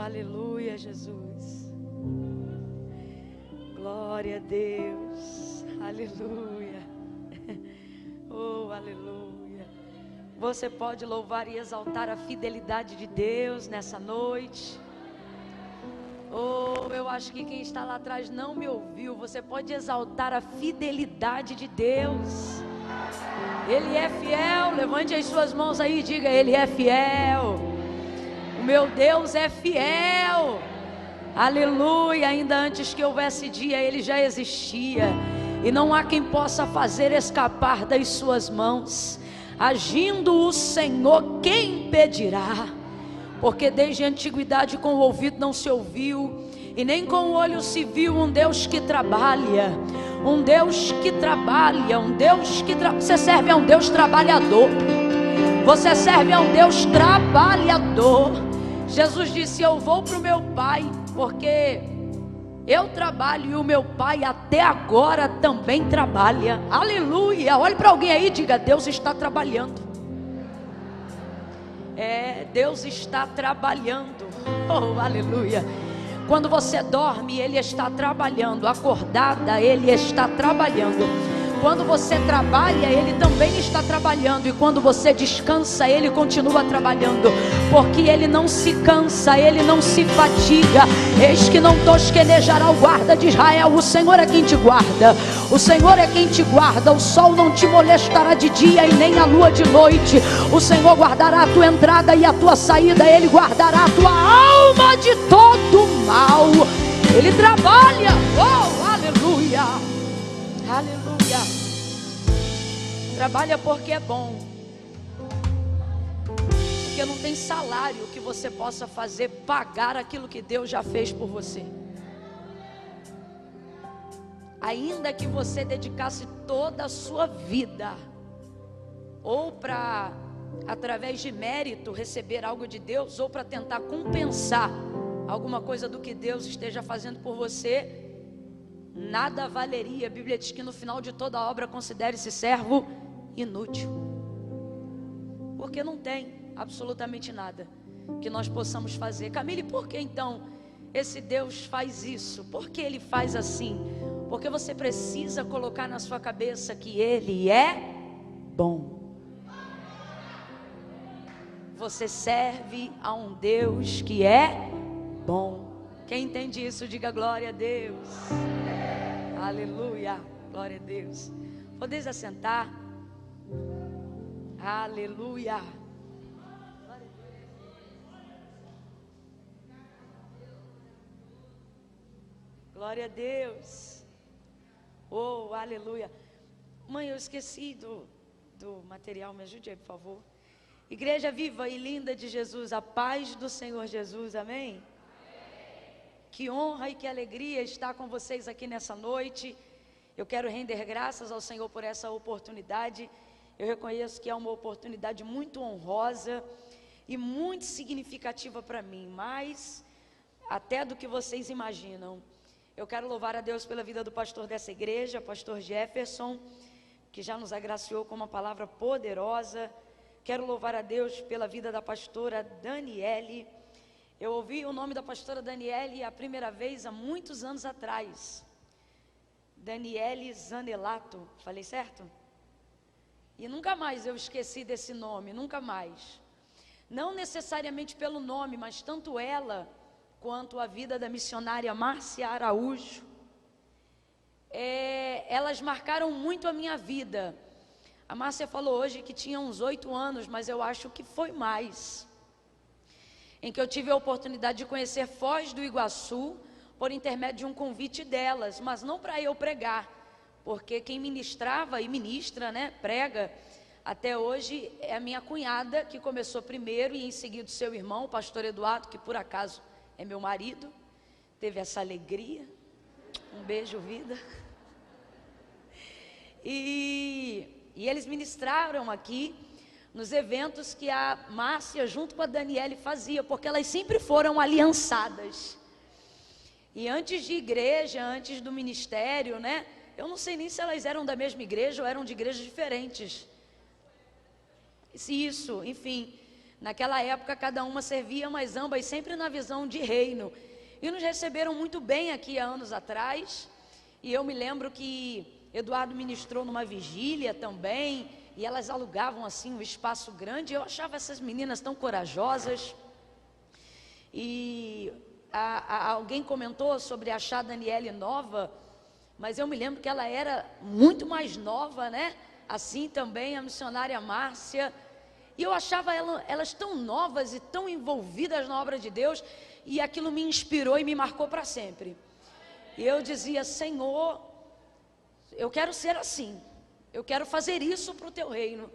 aleluia, Jesus. Glória a Deus. Aleluia. Oh, aleluia. Você pode louvar e exaltar a fidelidade de Deus nessa noite. Oh, eu acho que quem está lá atrás não me ouviu. Você pode exaltar a fidelidade de Deus. Ele é fiel. Levante as suas mãos aí e diga: Ele é fiel. O meu Deus é fiel. Aleluia. Ainda antes que houvesse dia, Ele já existia. E não há quem possa fazer escapar das suas mãos. Agindo o Senhor, quem impedirá? Porque desde a antiguidade com o ouvido não se ouviu, e nem com o olho se viu um Deus que trabalha. Um Deus que trabalha, um Deus que Você serve a um Deus trabalhador. Você serve a um Deus trabalhador. Jesus disse: eu vou para o meu Pai, porque eu trabalho e o meu Pai até agora também trabalha. Aleluia. Olhe para alguém aí e diga: Deus está trabalhando. Deus está trabalhando. Oh, aleluia. Quando você dorme, Ele está trabalhando. Acordada, Ele está trabalhando. Quando você trabalha, Ele também está trabalhando. E quando você descansa, Ele continua trabalhando. Porque Ele não se cansa, Ele não se fatiga. Eis que não tosquenejará o guarda de Israel. O Senhor é quem te guarda. O Senhor é quem te guarda. O sol não te molestará de dia e nem a lua de noite. O Senhor guardará a tua entrada e a tua saída. Ele guardará a tua alma de todo mal. Ele trabalha. Oh, aleluia. Aleluia. Trabalha porque é bom. Porque não tem salário que você possa fazer pagar aquilo que Deus já fez por você. Ainda que você dedicasse toda a sua vida, ou para, através de mérito, receber algo de Deus, ou para tentar compensar alguma coisa do que Deus esteja fazendo por você, nada valeria. A Bíblia diz que no final de toda obra considere esse servo inútil. Porque não tem absolutamente nada que nós possamos fazer. Camille, por que então esse Deus faz isso? Por que Ele faz assim? Porque você precisa colocar na sua cabeça que Ele é bom. Você serve a um Deus que é bom. Quem entende isso, diga glória a Deus. Aleluia, glória a Deus. Podeis assentar. Aleluia. Glória a Deus. Oh, aleluia. Mãe, eu esqueci do material, me ajude aí, por favor. Igreja viva e linda de Jesus, a paz do Senhor Jesus, amém? Que honra e que alegria estar com vocês aqui nessa noite. Eu quero render graças ao Senhor por essa oportunidade. Eu reconheço que é uma oportunidade muito honrosa e muito significativa para mim, mais até do que vocês imaginam. Eu quero louvar a Deus pela vida do pastor dessa igreja, pastor Jefferson, que já nos agraciou com uma palavra poderosa. Quero louvar a Deus pela vida da pastora Daniele. Eu ouvi o nome da pastora Daniele a primeira vez há muitos anos atrás. Daniele Zanelato, falei certo? E nunca mais eu esqueci desse nome, nunca mais. Não necessariamente pelo nome, mas tanto ela quanto a vida da missionária Márcia Araújo, elas marcaram muito a minha vida. A Márcia falou hoje que tinha uns 8 anos, mas eu acho que foi mais, em que eu tive a oportunidade de conhecer Foz do Iguaçu, por intermédio de um convite delas, mas não para eu pregar, porque quem ministrava e ministra, né, prega, até hoje é a minha cunhada, que começou primeiro, e em seguida o seu irmão, o pastor Eduardo, que por acaso é meu marido, teve essa alegria. Um beijo, vida. E eles ministraram aqui nos eventos que a Márcia junto com a Daniele fazia, porque elas sempre foram aliançadas. E antes de igreja, antes do ministério, né, eu não sei nem se elas eram da mesma igreja ou eram de igrejas diferentes. Isso, enfim, Naquela época cada uma servia, mas ambas sempre na visão de reino. E nos receberam muito bem aqui há anos atrás. E eu me lembro que Eduardo ministrou numa vigília também, e elas alugavam assim um espaço grande. Eu achava essas meninas tão corajosas. E alguém comentou sobre achar a Daniele nova, mas eu me lembro que ela era muito mais nova, né? Assim também a missionária Márcia. E eu achava elas tão novas e tão envolvidas na obra de Deus, e aquilo me inspirou e me marcou para sempre. E eu dizia: Senhor, eu quero ser assim, eu quero fazer isso para o teu reino.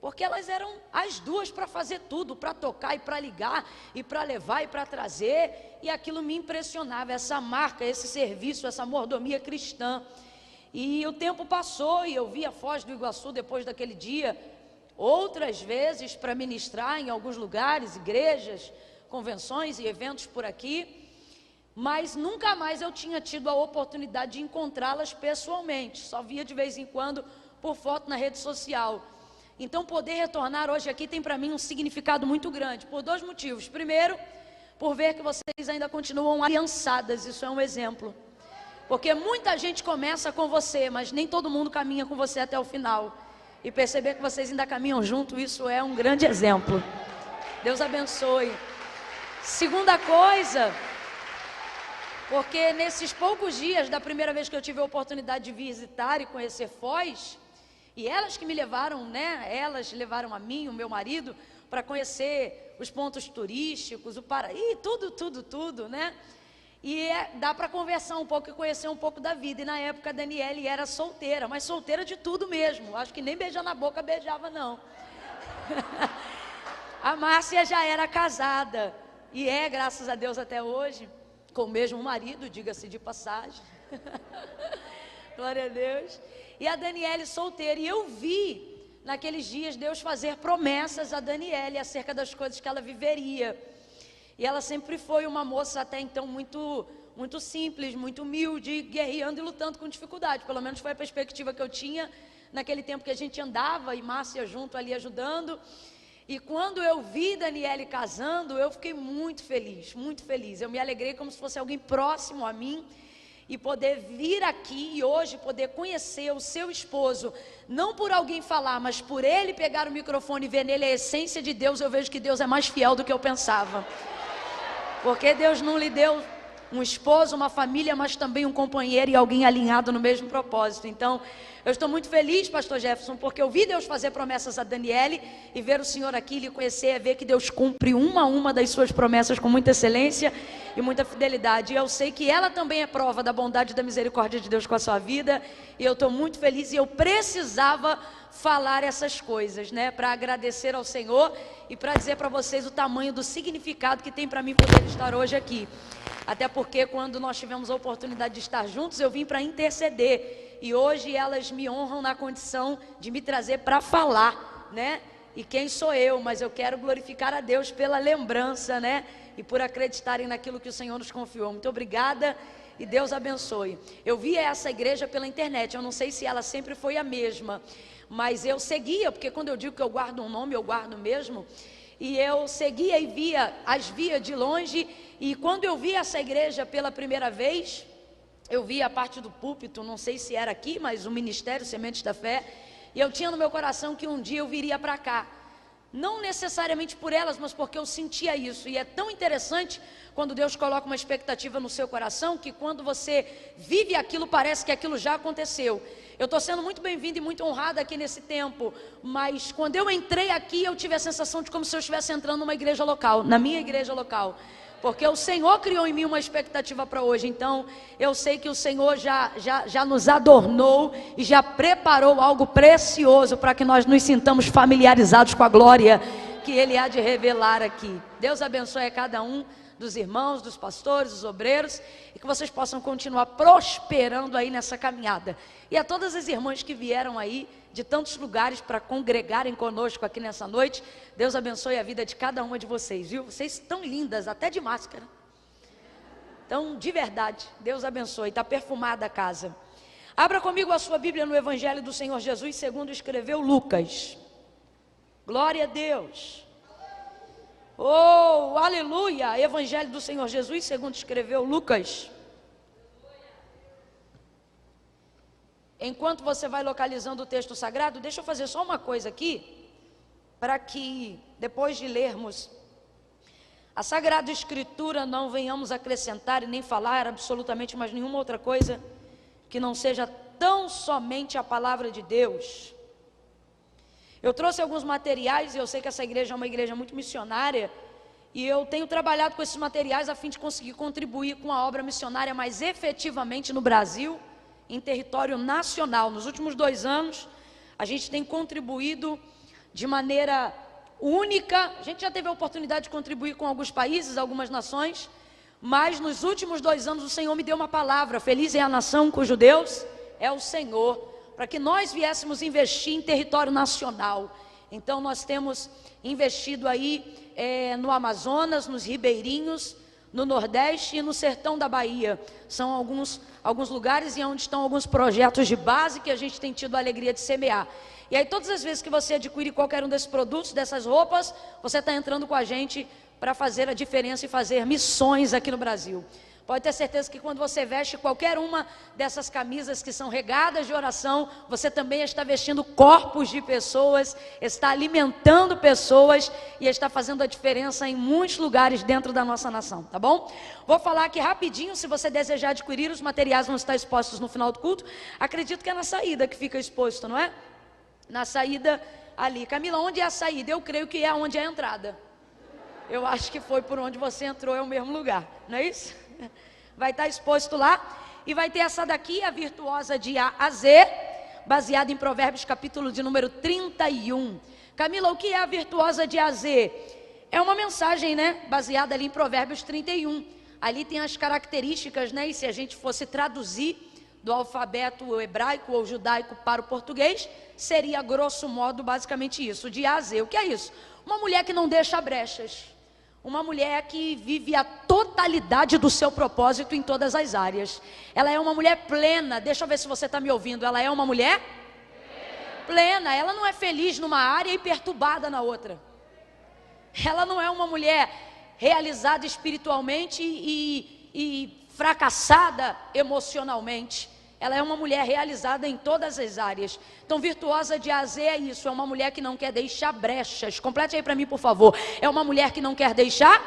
Porque elas eram as duas para fazer tudo, para tocar e para ligar, e para levar e para trazer, e aquilo me impressionava, essa marca, esse serviço, essa mordomia cristã. E o tempo passou e eu vi a Foz do Iguaçu depois daquele dia, outras vezes para ministrar em alguns lugares, igrejas, convenções e eventos por aqui, mas nunca mais eu tinha tido a oportunidade de encontrá-las pessoalmente, só via de vez em quando por foto na rede social. Então poder retornar hoje aqui tem para mim um significado muito grande, por dois motivos. Primeiro, por ver que vocês ainda continuam aliançadas, isso é um exemplo. Porque muita gente começa com você, mas nem todo mundo caminha com você até o final. E perceber que vocês ainda caminham junto, isso é um grande exemplo. Deus abençoe. Segunda coisa, porque nesses poucos dias da primeira vez que eu tive a oportunidade de visitar e conhecer Foz, e elas que me levaram, né? Elas levaram a mim, o meu marido, para conhecer os pontos turísticos, o Paraí, tudo, né? E dá para conversar um pouco e conhecer um pouco da vida. E na época a Daniele era solteira, mas solteira de tudo mesmo. Acho que nem beijar na boca beijava, não. A Márcia já era casada, e graças a Deus até hoje, com o mesmo marido, diga-se de passagem. Glória a Deus. E a Daniele solteira, e eu vi naqueles dias Deus fazer promessas a Daniele acerca das coisas que ela viveria. E ela sempre foi uma moça até então muito simples, muito humilde, guerreando e lutando com dificuldade. Pelo menos foi a perspectiva que eu tinha naquele tempo que a gente andava, e Márcia junto ali ajudando. E quando eu vi Daniele casando, eu fiquei muito feliz, muito feliz. Eu me alegrei como se fosse alguém próximo a mim. E poder vir aqui e hoje poder conhecer o seu esposo, não por alguém falar, mas por ele pegar o microfone e ver nele a essência de Deus, eu vejo que Deus é mais fiel do que eu pensava. Porque Deus não lhe deu um esposo, uma família, mas também um companheiro e alguém alinhado no mesmo propósito. Então, eu estou muito feliz, pastor Jefferson, porque eu vi Deus fazer promessas a Daniele, e ver o senhor aqui, lhe conhecer, é ver que Deus cumpre uma a uma das suas promessas com muita excelência e muita fidelidade. E eu sei que ela também é prova da bondade e da misericórdia de Deus com a sua vida, e eu estou muito feliz, e eu precisava falar essas coisas, né, para agradecer ao Senhor e para dizer para vocês o tamanho do significado que tem para mim poder estar hoje aqui. Até porque quando nós tivemos a oportunidade de estar juntos, eu vim para interceder, e hoje elas me honram na condição de me trazer para falar, né? E quem sou eu? Mas eu quero glorificar a Deus pela lembrança, né? E por acreditarem naquilo que o Senhor nos confiou. Muito obrigada e Deus abençoe. Eu vi essa igreja pela internet, eu não sei se ela sempre foi a mesma, mas eu seguia, porque quando eu digo que eu guardo um nome, eu guardo mesmo. E eu seguia e via de longe, e quando eu vi essa igreja pela primeira vez, eu vi a parte do púlpito, não sei se era aqui, mas o Ministério Sementes da Fé, e eu tinha no meu coração que um dia eu viria para cá. Não necessariamente por elas, mas porque eu sentia isso. E é tão interessante quando Deus coloca uma expectativa no seu coração, que quando você vive aquilo, parece que aquilo já aconteceu. Eu estou sendo muito bem-vinda e muito honrada aqui nesse tempo, mas quando eu entrei aqui, eu tive a sensação de como se eu estivesse entrando numa igreja local, na minha igreja local. Porque o Senhor criou em mim uma expectativa para hoje. Então eu sei que o Senhor já nos adornou e já preparou algo precioso para que nós nos sintamos familiarizados com a glória que Ele há de revelar aqui. Deus abençoe a cada um dos irmãos, dos pastores, dos obreiros, e que vocês possam continuar prosperando aí nessa caminhada. E a todas as irmãs que vieram aí de tantos lugares para congregarem conosco aqui nessa noite, Deus abençoe a vida de cada uma de vocês, viu? Vocês estão lindas, até de máscara. Então, de verdade, Deus abençoe. Está perfumada a casa. Abra comigo a sua Bíblia no Evangelho do Senhor Jesus, segundo escreveu Lucas. Glória a Deus. Oh, aleluia! Evangelho do Senhor Jesus, segundo escreveu Lucas. Enquanto você vai localizando o texto sagrado, deixa eu fazer só uma coisa aqui, para que depois de lermos a Sagrada Escritura não venhamos acrescentar e nem falar absolutamente mais nenhuma outra coisa que não seja tão somente a palavra de Deus. Eu trouxe alguns materiais, e eu sei que essa igreja é uma igreja muito missionária, e eu tenho trabalhado com esses materiais a fim de conseguir contribuir com a obra missionária mais efetivamente no Brasil, em território nacional. Nos últimos 2 anos, a gente tem contribuído de maneira única. A gente já teve a oportunidade de contribuir com alguns países, algumas nações, mas nos últimos 2 anos o Senhor me deu uma palavra: feliz é a nação cujo Deus é o Senhor, para que nós viéssemos investir em território nacional. Então nós temos investido aí no Amazonas, nos ribeirinhos, no Nordeste e no sertão da Bahia. São alguns lugares e onde estão alguns projetos de base que a gente tem tido a alegria de semear. E aí todas as vezes que você adquire qualquer um desses produtos, dessas roupas, você está entrando com a gente para fazer a diferença e fazer missões aqui no Brasil. Pode ter certeza que quando você veste qualquer uma dessas camisas que são regadas de oração, você também está vestindo corpos de pessoas, está alimentando pessoas e está fazendo a diferença em muitos lugares dentro da nossa nação, tá bom? Vou falar aqui rapidinho, se você desejar adquirir, os materiais vão estar expostos no final do culto. Acredito que é na saída que fica exposto, não é? Na saída ali. Camila, onde é a saída? Eu creio que é onde é a entrada. Eu acho que foi por onde você entrou, é o mesmo lugar, não é isso? Vai estar exposto lá. E vai ter essa daqui, a virtuosa de A a Z, baseada em Provérbios capítulo de número 31. Camila, o que é a virtuosa de A a Z? É uma mensagem, né, baseada ali em Provérbios 31. Ali tem as características, né, e se a gente fosse traduzir do alfabeto hebraico ou judaico para o português, seria grosso modo basicamente isso, de A a Z. O que é isso? Uma mulher que não deixa brechas. Uma mulher que vive a totalidade do seu propósito em todas as áreas. Ela é uma mulher plena. Deixa eu ver se você está me ouvindo. Ela é uma mulher plena. Ela não é feliz numa área e perturbada na outra. Ela não é uma mulher realizada espiritualmente e fracassada emocionalmente. Ela é uma mulher realizada em todas as áreas. Então, virtuosa de A a Z é isso. É uma mulher que não quer deixar brechas. Complete aí para mim, por favor. É uma mulher que não quer deixar?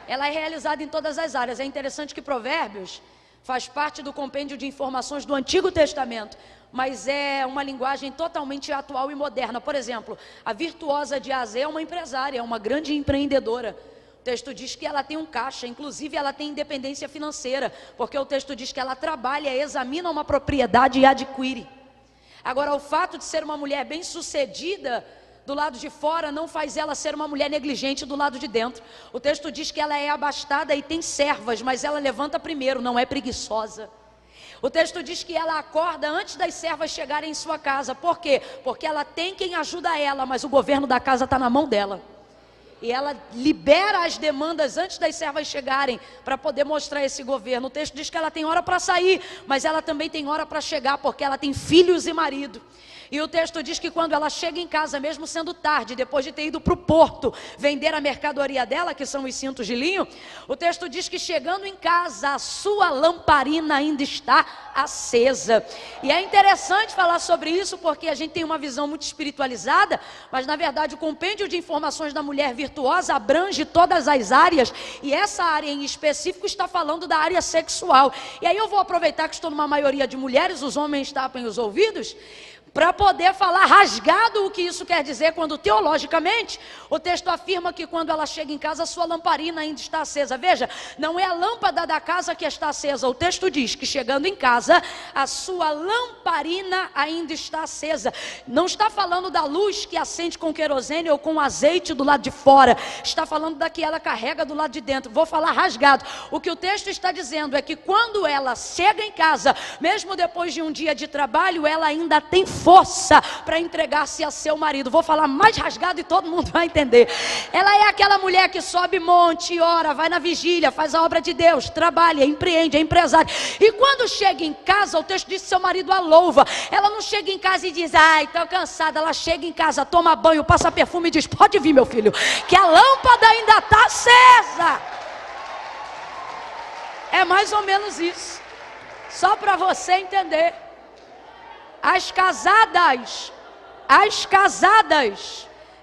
Ela é realizada em todas as áreas. É interessante que Provérbios faz parte do compêndio de informações do Antigo Testamento, mas é uma linguagem totalmente atual e moderna. Por exemplo, a virtuosa de A a Z é uma empresária, é uma grande empreendedora. O texto diz que ela tem um caixa, inclusive ela tem independência financeira, porque o texto diz que ela trabalha, examina uma propriedade e adquire. Agora, o fato de ser uma mulher bem-sucedida do lado de fora não faz ela ser uma mulher negligente do lado de dentro. O texto diz que ela é abastada e tem servas, mas ela levanta primeiro, não é preguiçosa. O texto diz que ela acorda antes das servas chegarem em sua casa. Por quê? Porque ela tem quem ajuda ela, mas o governo da casa está na mão dela. E ela libera as demandas antes das servas chegarem para poder mostrar esse governo. O texto diz que ela tem hora para sair, mas ela também tem hora para chegar, porque ela tem filhos e marido. E o texto diz que quando ela chega em casa, mesmo sendo tarde, depois de ter ido para o porto vender a mercadoria dela, que são os cintos de linho, o texto diz que chegando em casa, a sua lamparina ainda está acesa. E é interessante falar sobre isso, porque a gente tem uma visão muito espiritualizada, mas na verdade o compêndio de informações da mulher virtuosa abrange todas as áreas, e essa área em específico está falando da área sexual. E aí eu vou aproveitar que estou numa maioria de mulheres, os homens tapem os ouvidos, para poder falar rasgado o que isso quer dizer, quando teologicamente o texto afirma que quando ela chega em casa, a sua lamparina ainda está acesa. Veja, não é a lâmpada da casa que está acesa. O texto diz que chegando em casa, a sua lamparina ainda está acesa. Não está falando da luz que acende com querosene ou com azeite do lado de fora. Está falando da que ela carrega do lado de dentro. Vou falar rasgado. O que o texto está dizendo é que quando ela chega em casa, mesmo depois de um dia de trabalho, ela ainda tem força para entregar-se a seu marido. Vou falar mais rasgado e todo mundo vai entender. Ela é aquela mulher que sobe monte, ora, vai na vigília, faz a obra de Deus, trabalha, empreende, é empresária. E quando chega em casa, o texto diz que seu marido a louva. Ela não chega em casa e diz, ai, estou cansada. Ela chega em casa, toma banho, passa perfume e diz, pode vir, meu filho, que a lâmpada ainda está acesa. É mais ou menos isso. Só para você entender. As casadas,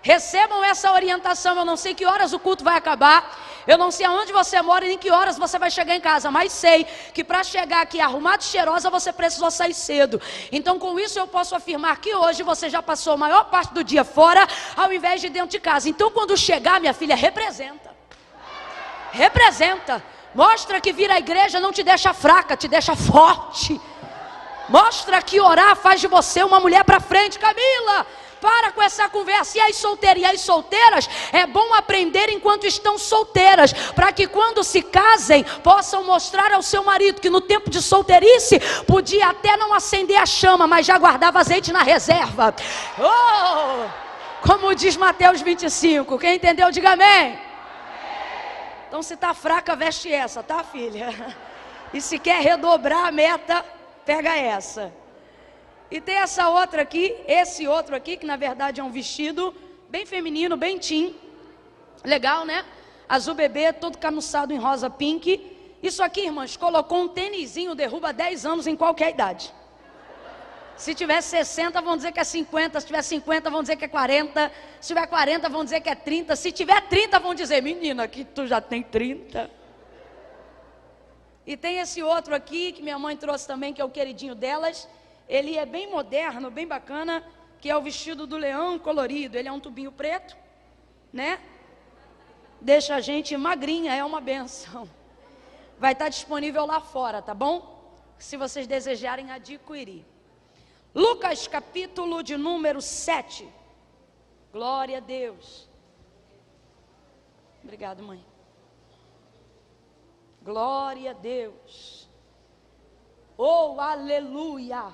recebam essa orientação. Eu não sei que horas o culto vai acabar. Eu não sei aonde você mora e em que horas você vai chegar em casa. Mas sei que para chegar aqui arrumada e cheirosa, você precisou sair cedo. Então com isso eu posso afirmar que hoje você já passou a maior parte do dia fora, ao invés de dentro de casa. Então quando chegar, minha filha, representa. Mostra que vir à igreja não te deixa fraca, te deixa forte. Mostra que orar faz de você uma mulher para frente. Camila, para com essa conversa. E as solteiras, é bom aprender enquanto estão solteiras, para que quando se casem, possam mostrar ao seu marido que no tempo de solteirice, podia até não acender a chama, mas já guardava azeite na reserva. Como diz Mateus 25, quem entendeu, diga amém. Então se está fraca, veste essa, tá, filha? E se quer redobrar a meta, pega essa. E tem essa outra aqui, esse outro aqui, que na verdade é um vestido bem feminino, bem teen. Legal, né? Azul bebê, todo camuçado em rosa pink. Isso aqui, irmãs, colocou um tênisinho, derruba 10 anos em qualquer idade. Se tiver 60, vão dizer que é 50. Se tiver 50, vão dizer que é 40. Se tiver 40, vão dizer que é 30. Se tiver 30, vão dizer, menina, que tu já tem 30. E tem esse outro aqui, que minha mãe trouxe também, que é o queridinho delas. Ele é bem moderno, bem bacana, que é o vestido do leão colorido. Ele é um tubinho preto, né? Deixa a gente magrinha, é uma benção. Vai estar disponível lá fora, tá bom? Se vocês desejarem adquirir. Lucas capítulo de número 7. Glória a Deus. Obrigado, mãe. Glória a Deus. Oh, aleluia.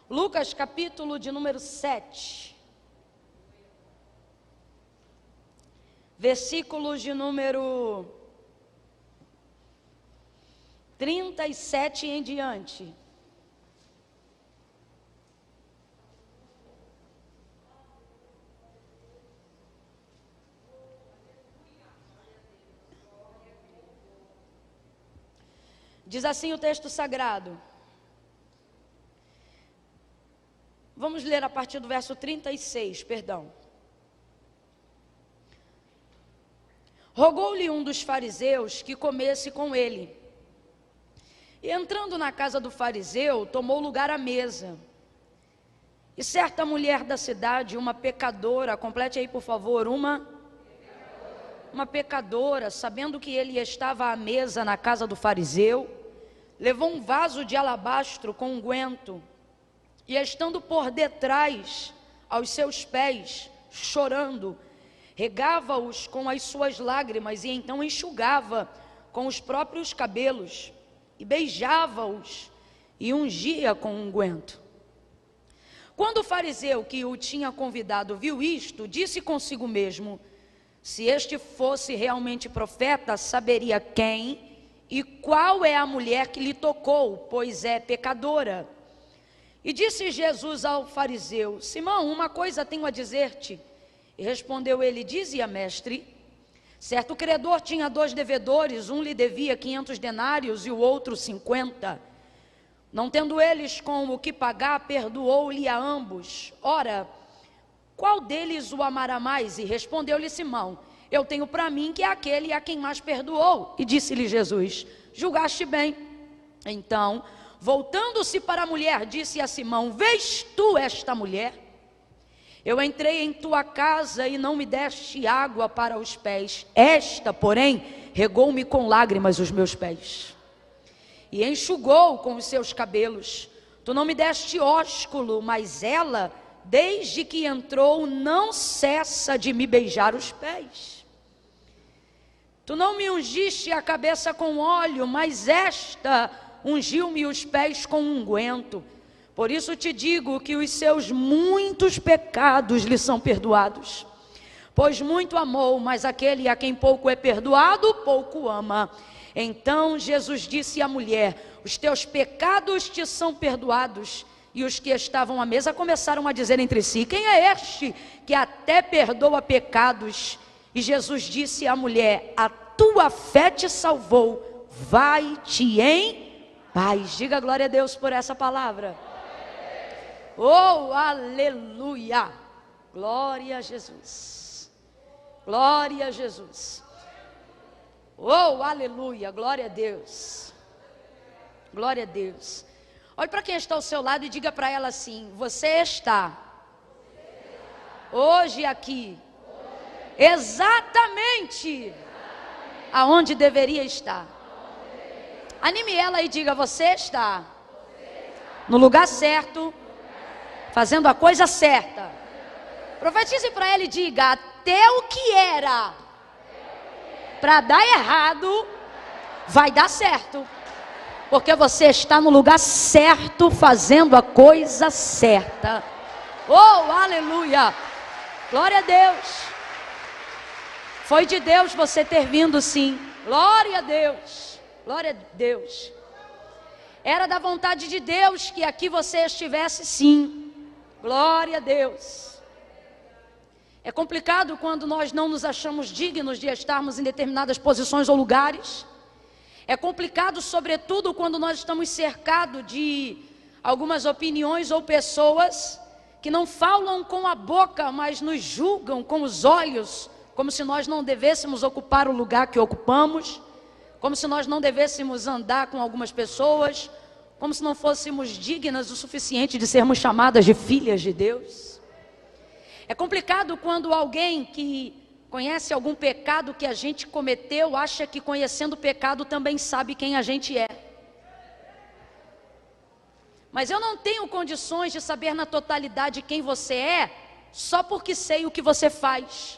Lucas capítulo de número 7, versículos de número 37 em diante. Diz assim o texto sagrado. Vamos ler a partir do verso 36, perdão. Rogou-lhe um dos fariseus que comesse com ele. E entrando na casa do fariseu, tomou lugar à mesa. E certa mulher da cidade, uma pecadora, complete aí por favor, uma pecadora, sabendo que ele estava à mesa na casa do fariseu, levou um vaso de alabastro com unguento, e estando por detrás aos seus pés, chorando, regava-os com as suas lágrimas, e então enxugava com os próprios cabelos, e beijava-os, e ungia com unguento. Quando o fariseu que o tinha convidado viu isto, disse consigo mesmo, se este fosse realmente profeta, saberia quem e qual é a mulher que lhe tocou, pois é pecadora. E disse Jesus ao fariseu, Simão, uma coisa tenho a dizer-te. E respondeu ele, dizia, mestre. Certo credor tinha 2 devedores, um lhe devia 500 denários e o outro 50. Não tendo eles com o que pagar, perdoou-lhe a ambos. Ora, qual deles o amará mais? E respondeu-lhe Simão, eu tenho para mim que é aquele a quem mais perdoou. E disse-lhe Jesus, julgaste bem. Então, voltando-se para a mulher, disse a Simão, vês tu esta mulher? Eu entrei em tua casa e não me deste água para os pés. Esta, porém, regou-me com lágrimas os meus pés. E enxugou com os seus cabelos. Tu não me deste ósculo, mas ela desde que entrou, não cessa de me beijar os pés. Tu não me ungiste a cabeça com óleo, mas esta ungiu-me os pés com unguento. Por isso te digo que os seus muitos pecados lhe são perdoados. Pois muito amou, mas aquele a quem pouco é perdoado, pouco ama. Então Jesus disse à mulher: os teus pecados te são perdoados. E os que estavam à mesa começaram a dizer entre si: quem é este que até perdoa pecados? E Jesus disse à mulher: a tua fé te salvou, vai-te em paz. Diga glória a Deus por essa palavra. Oh, aleluia! Glória a Jesus. Glória a Jesus. Oh, aleluia, glória a Deus. Glória a Deus. Olhe para quem está ao seu lado e diga para ela assim: você está hoje aqui exatamente aonde deveria estar. Anime ela e diga: você está no lugar certo, fazendo a coisa certa. Profetize para ela e diga: até o que era para dar errado vai dar certo. Porque você está no lugar certo, fazendo a coisa certa. Oh, aleluia! Glória a Deus. Foi de Deus você ter vindo, sim. Glória a Deus. Glória a Deus. Era da vontade de Deus que aqui você estivesse, sim. Glória a Deus. É complicado quando nós não nos achamos dignos de estarmos em determinadas posições ou lugares. É complicado, sobretudo, quando nós estamos cercados de algumas opiniões ou pessoas que não falam com a boca, mas nos julgam com os olhos, como se nós não devêssemos ocupar o lugar que ocupamos, como se nós não devêssemos andar com algumas pessoas, como se não fôssemos dignas o suficiente de sermos chamadas de filhas de Deus. É complicado quando alguém que conhece algum pecado que a gente cometeu, acha que conhecendo o pecado também sabe quem a gente é. Mas eu não tenho condições de saber na totalidade quem você é, só porque sei o que você faz.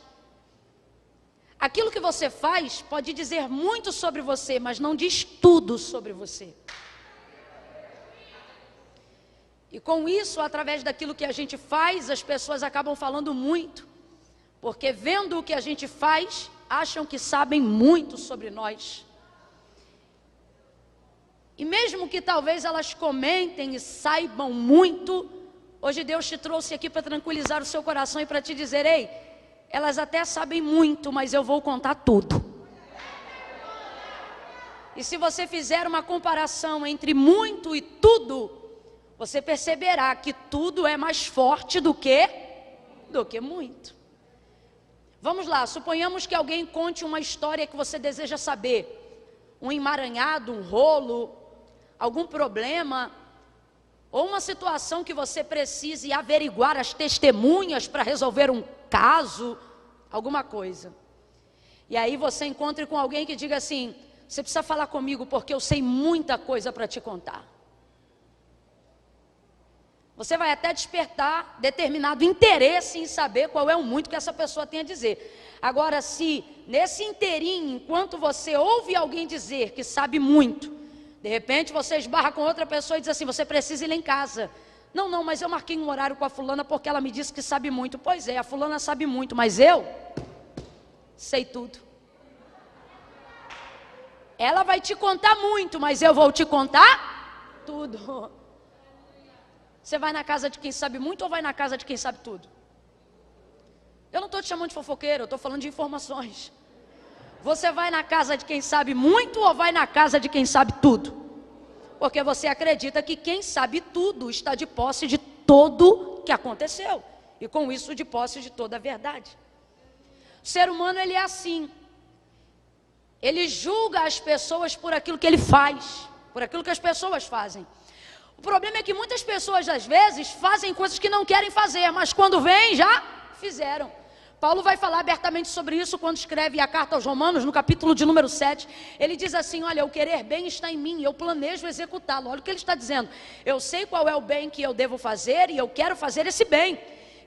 Aquilo que você faz pode dizer muito sobre você, mas não diz tudo sobre você. E com isso, através daquilo que a gente faz, as pessoas acabam falando muito. Porque vendo o que a gente faz, acham que sabem muito sobre nós. E mesmo que talvez elas comentem e saibam muito, hoje Deus te trouxe aqui para tranquilizar o seu coração e para te dizer: ei, elas até sabem muito, mas eu vou contar tudo. E se você fizer uma comparação entre muito e tudo, você perceberá que tudo é mais forte do que muito. Vamos lá, suponhamos que alguém conte uma história que você deseja saber. Um emaranhado, um rolo, algum problema, ou uma situação que você precise averiguar as testemunhas para resolver um caso, alguma coisa. E aí você encontre com alguém que diga assim: você precisa falar comigo porque eu sei muita coisa para te contar. Você vai até despertar determinado interesse em saber qual é o muito que essa pessoa tem a dizer. Agora, se nesse inteirinho, enquanto você ouve alguém dizer que sabe muito, de repente você esbarra com outra pessoa e diz assim: você precisa ir lá em casa. Não, mas eu marquei um horário com a fulana porque ela me disse que sabe muito. Pois é, a fulana sabe muito, mas eu sei tudo. Ela vai te contar muito, mas eu vou te contar tudo. Você vai na casa de quem sabe muito ou vai na casa de quem sabe tudo? Eu não estou te chamando de fofoqueiro, eu estou falando de informações. Você vai na casa de quem sabe muito ou vai na casa de quem sabe tudo? Porque você acredita que quem sabe tudo está de posse de todo que aconteceu. E com isso de posse de toda a verdade. O ser humano, ele é assim. Ele julga as pessoas por aquilo que ele faz, por aquilo que as pessoas fazem. O problema é que muitas pessoas, às vezes, fazem coisas que não querem fazer, mas quando vêm, já fizeram. Paulo vai falar abertamente sobre isso quando escreve a carta aos Romanos, no capítulo de número 7. Ele diz assim: olha, o querer bem está em mim, eu planejo executá-lo. Olha o que ele está dizendo: eu sei qual é o bem que eu devo fazer e eu quero fazer esse bem.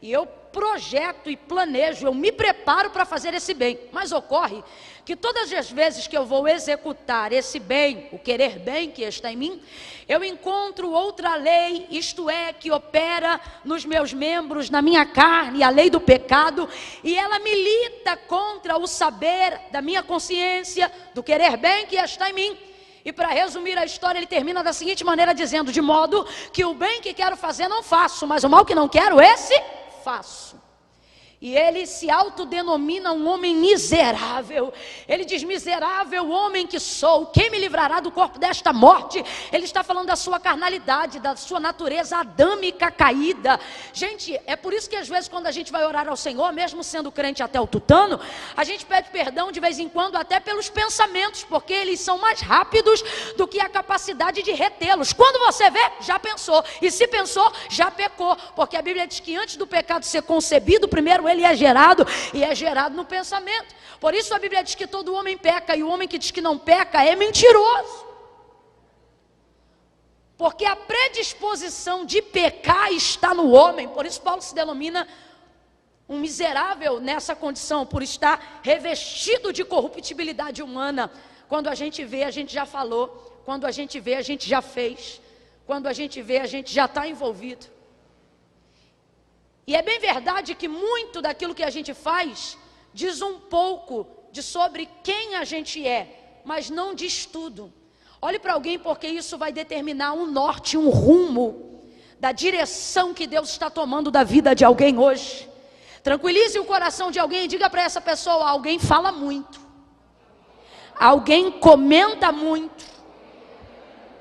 E eu projeto e planejo, eu me preparo para fazer esse bem. Mas ocorre que todas as vezes que eu vou executar esse bem, o querer bem que está em mim, eu encontro outra lei, isto é, que opera nos meus membros, na minha carne, a lei do pecado, e ela milita contra o saber da minha consciência, do querer bem que está em mim. E para resumir a história, ele termina da seguinte maneira, dizendo: de modo que o bem que quero fazer não faço, mas o mal que não quero, esse faço. E ele se autodenomina um homem miserável. Ele diz: miserável homem que sou, quem me livrará do corpo desta morte? Ele está falando da sua carnalidade, da sua natureza adâmica caída. Gente, é por isso que às vezes quando a gente vai orar ao Senhor, mesmo sendo crente até o tutano, a gente pede perdão de vez em quando até pelos pensamentos, porque eles são mais rápidos do que a capacidade de retê-los. Quando você vê, já pensou, e se pensou, já pecou, porque a Bíblia diz que antes do pecado ser concebido, primeiro ele é gerado, e é gerado no pensamento. Por isso a Bíblia diz que todo homem peca, e o homem que diz que não peca é mentiroso, porque a predisposição de pecar está no homem. Por isso Paulo se denomina um miserável nessa condição, por estar revestido de corruptibilidade humana. Quando a gente vê, a gente já falou. Quando a gente vê, a gente já fez. Quando a gente vê, a gente já está envolvido. E é bem verdade que muito daquilo que a gente faz diz um pouco sobre quem a gente é, mas não diz tudo. Olhe para alguém, porque isso vai determinar um norte, um rumo da direção que Deus está tomando da vida de alguém hoje. Tranquilize o coração de alguém e diga para essa pessoa: alguém fala muito, alguém comenta muito.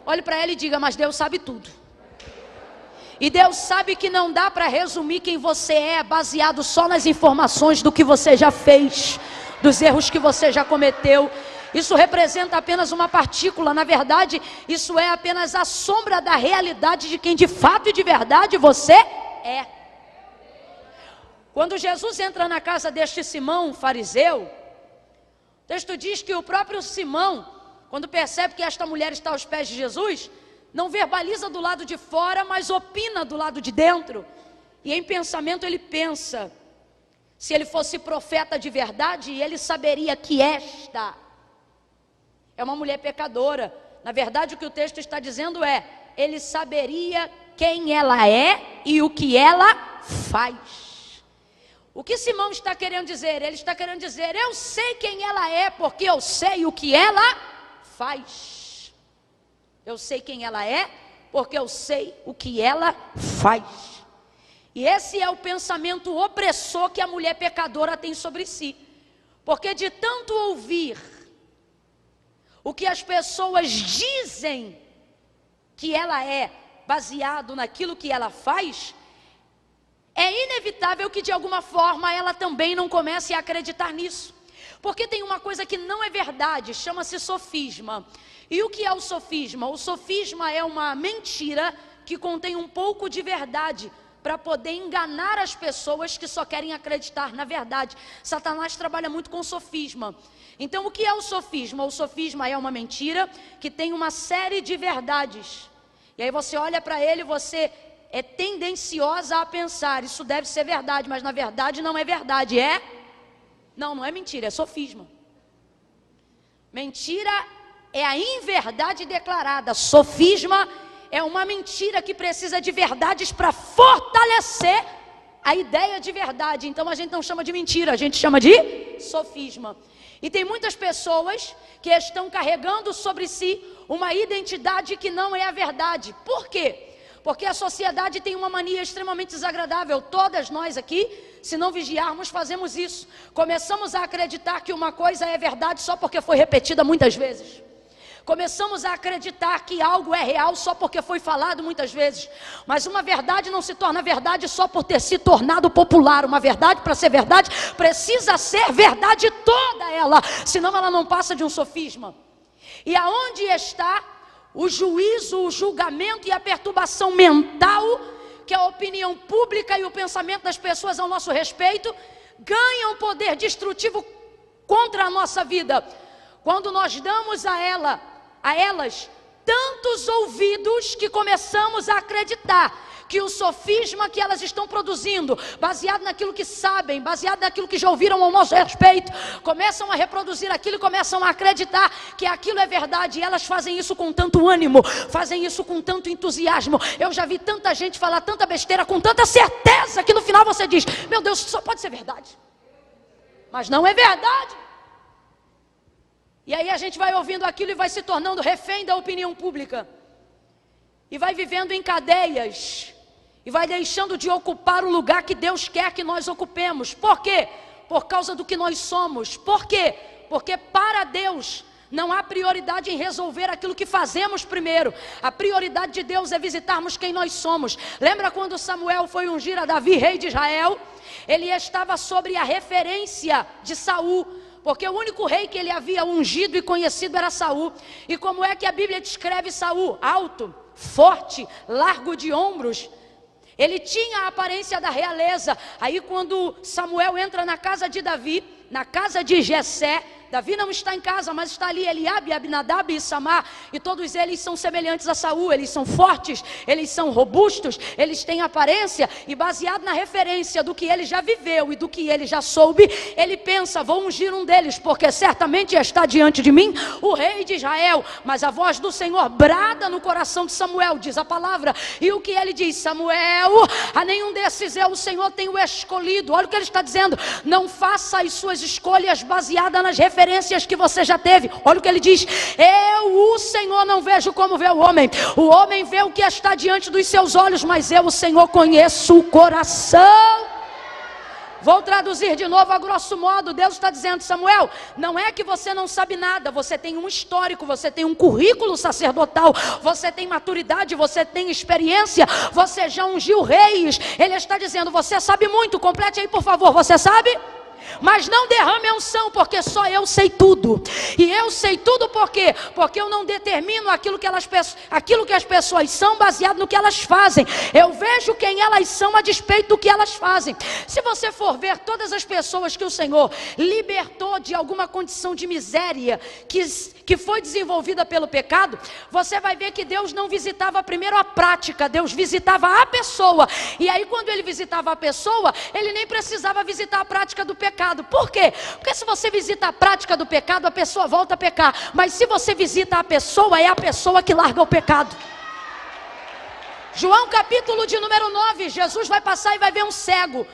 Olhe para ela e diga: mas Deus sabe tudo. E Deus sabe que não dá para resumir quem você é baseado só nas informações do que você já fez, dos erros que você já cometeu. Isso representa apenas uma partícula. Na verdade, isso é apenas a sombra da realidade de quem de fato e de verdade você é. Quando Jesus entra na casa deste Simão, fariseu, o texto diz que o próprio Simão, quando percebe que esta mulher está aos pés de Jesus, não verbaliza do lado de fora, mas opina do lado de dentro. E em pensamento ele pensa: se ele fosse profeta de verdade, ele saberia que esta é uma mulher pecadora. Na verdade, o que o texto está dizendo é: ele saberia quem ela é e o que ela faz. O que Simão está querendo dizer? Ele está querendo dizer: eu sei quem ela é, porque eu sei o que ela faz. Eu sei quem ela é, porque eu sei o que ela faz. E esse é o pensamento opressor que a mulher pecadora tem sobre si. Porque de tanto ouvir o que as pessoas dizem que ela é, baseado naquilo que ela faz, é inevitável que de alguma forma ela também não comece a acreditar nisso. Porque tem uma coisa que não é verdade, chama-se sofisma. E o que é o sofisma? O sofisma é uma mentira que contém um pouco de verdade, para poder enganar as pessoas que só querem acreditar na verdade. Satanás trabalha muito com sofisma. Então o que é o sofisma? O sofisma é uma mentira que tem uma série de verdades. E aí você olha para ele, você é tendenciosa a pensar: isso deve ser verdade, mas na verdade não é verdade. Não é mentira, é sofisma. Mentira é a inverdade declarada. Sofisma é uma mentira que precisa de verdades para fortalecer a ideia de verdade. Então a gente não chama de mentira, a gente chama de sofisma. E tem muitas pessoas que estão carregando sobre si uma identidade que não é a verdade. Por quê? Porque a sociedade tem uma mania extremamente desagradável. Todas nós aqui, se não vigiarmos, fazemos isso. Começamos a acreditar que uma coisa é verdade só porque foi repetida muitas vezes. Começamos a acreditar que algo é real só porque foi falado muitas vezes. Mas uma verdade não se torna verdade só por ter se tornado popular. Uma verdade, para ser verdade, precisa ser verdade toda ela, senão ela não passa de um sofisma. E aonde está o juízo, o julgamento e a perturbação mental que a opinião pública e o pensamento das pessoas ao nosso respeito ganham poder destrutivo contra a nossa vida quando nós damos a elas tantos ouvidos que começamos a acreditar que o sofisma que elas estão produzindo, baseado naquilo que sabem, baseado naquilo que já ouviram ao nosso respeito, começam a reproduzir aquilo e começam a acreditar que aquilo é verdade, e elas fazem isso com tanto ânimo, fazem isso com tanto entusiasmo. Eu já vi tanta gente falar tanta besteira com tanta certeza que no final você diz, meu Deus, isso só pode ser verdade, mas não é verdade. E aí a gente vai ouvindo aquilo e vai se tornando refém da opinião pública, e vai vivendo em cadeias, e vai deixando de ocupar o lugar que Deus quer que nós ocupemos. Por quê? Por causa do que nós somos. Por quê? Porque para Deus não há prioridade em resolver aquilo que fazemos primeiro. A prioridade de Deus é visitarmos quem nós somos. Lembra quando Samuel foi ungir a Davi, rei de Israel? Ele estava sobre a referência de Saul, porque o único rei que ele havia ungido e conhecido era Saul. E como é que a Bíblia descreve Saul? Alto, forte, largo de ombros. Ele tinha a aparência da realeza. Aí quando Samuel entra na casa de Davi, na casa de Jessé, Davi não está em casa, mas está ali Eliabe, Abinadab e Samar, e todos eles são semelhantes a Saul. Eles são fortes, eles são robustos, eles têm aparência, e baseado na referência do que ele já viveu e do que ele já soube, ele pensa, vou ungir um deles, porque certamente está diante de mim o rei de Israel. Mas a voz do Senhor brada no coração de Samuel, diz a palavra, e o que ele diz? Samuel, a nenhum desses o Senhor tem o escolhido. Olha o que ele está dizendo, não faça as suas escolhas baseadas nas referências que você já teve. Olha o que ele diz, eu, o Senhor, não vejo como vê o homem vê o que está diante dos seus olhos, mas eu, o Senhor, conheço o coração. Vou traduzir de novo a grosso modo. Deus está dizendo, Samuel, não é que você não sabe nada, você tem um histórico, você tem um currículo sacerdotal, você tem maturidade, você tem experiência, você já ungiu reis. Ele está dizendo, você sabe muito, complete aí por favor, você sabe? Mas não derrame a unção, porque só eu sei tudo. E eu sei tudo por quê? Porque eu não determino aquilo que as pessoas são baseado no que elas fazem. Eu vejo quem elas são a despeito do que elas fazem. Se você for ver todas as pessoas que o Senhor libertou de alguma condição de miséria que foi desenvolvida pelo pecado, você vai ver que Deus não visitava primeiro a prática, Deus visitava a pessoa. E aí quando ele visitava a pessoa, ele nem precisava visitar a prática do pecado. Por quê? Porque se você visita a prática do pecado, a pessoa volta a pecar. Mas se você visita a pessoa, é a pessoa que larga o pecado. João capítulo de número 9, Jesus vai passar e vai ver um cego.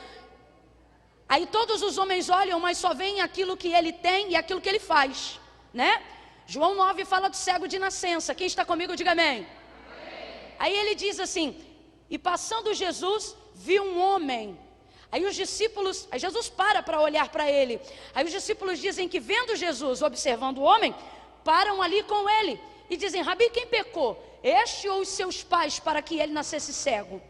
Aí todos os homens olham, mas só veem aquilo que ele tem e aquilo que ele faz, né? João 9 fala do cego de nascença. Quem está comigo, diga amém. Amém. Aí ele diz assim, e passando Jesus, viu um homem. Aí os discípulos, aí Jesus para olhar para ele. Aí os discípulos dizem que vendo Jesus, observando o homem, param ali com ele e dizem, Rabi, quem pecou? Este ou os seus pais para que ele nascesse cego?